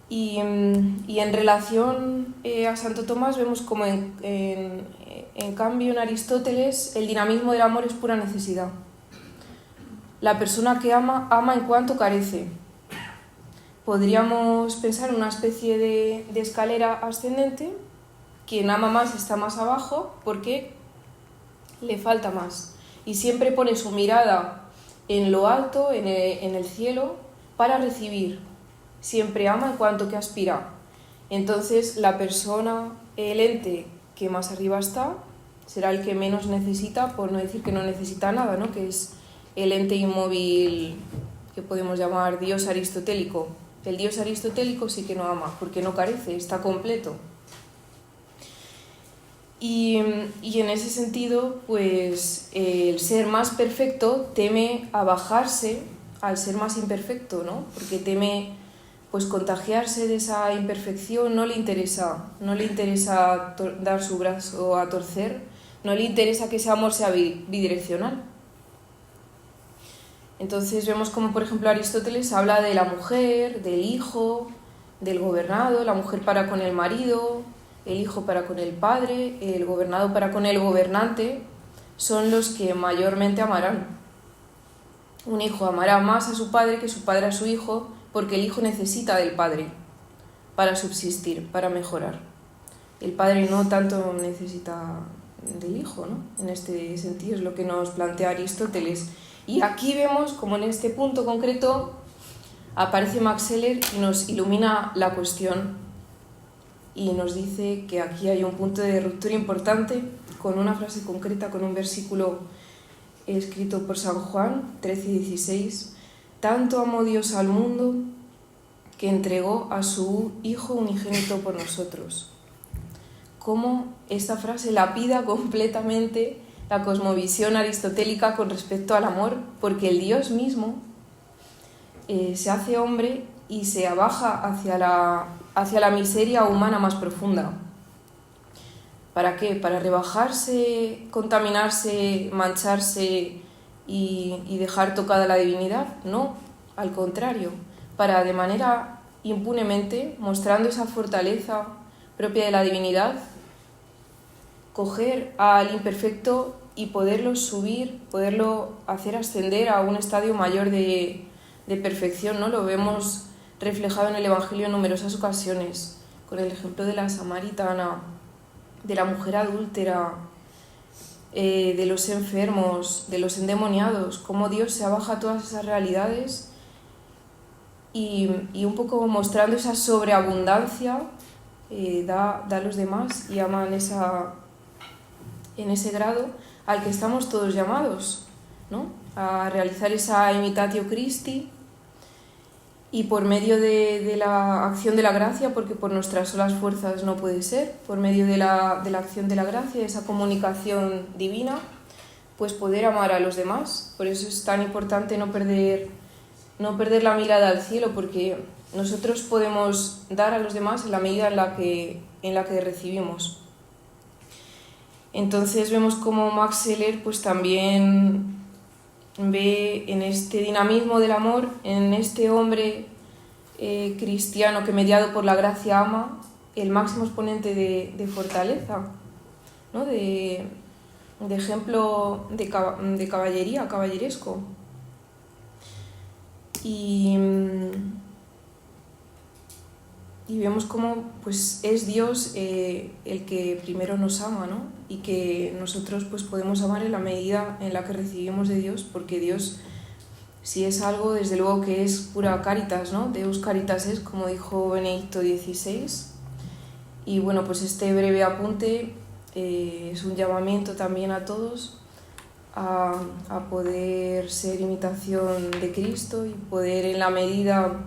Y en relación a Santo Tomás vemos como en cambio en Aristóteles el dinamismo del amor es pura necesidad. La persona que ama en cuanto carece. Podríamos pensar en una especie de escalera ascendente. Quien ama más está más abajo porque le falta más. Y siempre pone su mirada en lo alto, en el cielo, para recibir. Siempre ama en cuanto que aspira. Entonces la persona, el ente que más arriba está, será el que menos necesita, por no decir que no necesita nada, ¿no? Que es el ente inmóvil que podemos llamar Dios aristotélico. El Dios aristotélico sí que no ama, porque no carece, está completo. Y en ese sentido, pues el ser más perfecto teme abajarse al ser más imperfecto, ¿no? Porque teme pues contagiarse de esa imperfección, no le interesa dar su brazo a torcer, no le interesa que ese amor sea bidireccional. Entonces vemos como, por ejemplo, Aristóteles habla de la mujer, del hijo, del gobernado, la mujer para con el marido, el hijo para con el padre, el gobernado para con el gobernante, son los que mayormente amarán. Un hijo amará más a su padre que su padre a su hijo, porque el hijo necesita del padre para subsistir, para mejorar. El padre no tanto necesita del hijo, ¿no? En este sentido es lo que nos plantea Aristóteles. Y aquí vemos como en este punto concreto aparece Max Scheler y nos ilumina la cuestión y nos dice que aquí hay un punto de ruptura importante con una frase concreta, con un versículo escrito por San Juan 13:16. Tanto amó Dios al mundo que entregó a su Hijo unigénito por nosotros. Cómo esta frase lapida completamente la cosmovisión aristotélica con respecto al amor, porque el Dios mismo se hace hombre y se abaja hacia la miseria humana más profunda. ¿Para qué? ¿Para rebajarse, contaminarse, mancharse y dejar tocada la divinidad? No, al contrario, para de manera impunemente, mostrando esa fortaleza propia de la divinidad, coger al imperfecto y poderlo subir, poderlo hacer ascender a un estadio mayor de perfección, ¿no? Lo vemos reflejado en el Evangelio en numerosas ocasiones, con el ejemplo de la samaritana, de la mujer adúltera, de los enfermos, de los endemoniados, cómo Dios se abaja a todas esas realidades y un poco mostrando esa sobreabundancia, da a los demás y ama en ese grado al que estamos todos llamados, ¿no? A realizar esa imitatio Christi y por medio de la acción de la gracia, porque por nuestras solas fuerzas no puede ser, por medio de la acción de la gracia, de esa comunicación divina, pues poder amar a los demás. Por eso es tan importante no perder la mirada al cielo, porque nosotros podemos dar a los demás en la medida en la que recibimos. Entonces vemos como Max Scheler pues también ve en este dinamismo del amor, en este hombre cristiano que mediado por la gracia ama, el máximo exponente de fortaleza, ¿no? de ejemplo de caballería, caballeresco. Y vemos cómo pues, es Dios el que primero nos ama, ¿no? Y que nosotros pues, podemos amar en la medida en la que recibimos de Dios, porque Dios, si es algo, desde luego que es pura caritas, ¿no? Deus caritas es, como dijo Benedicto XVI. Y bueno, pues este breve apunte es un llamamiento también a todos a poder ser imitación de Cristo y poder, en la medida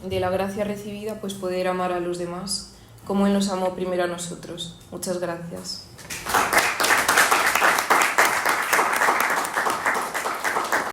de la gracia recibida, pues poder amar a los demás como Él nos amó primero a nosotros. Muchas gracias.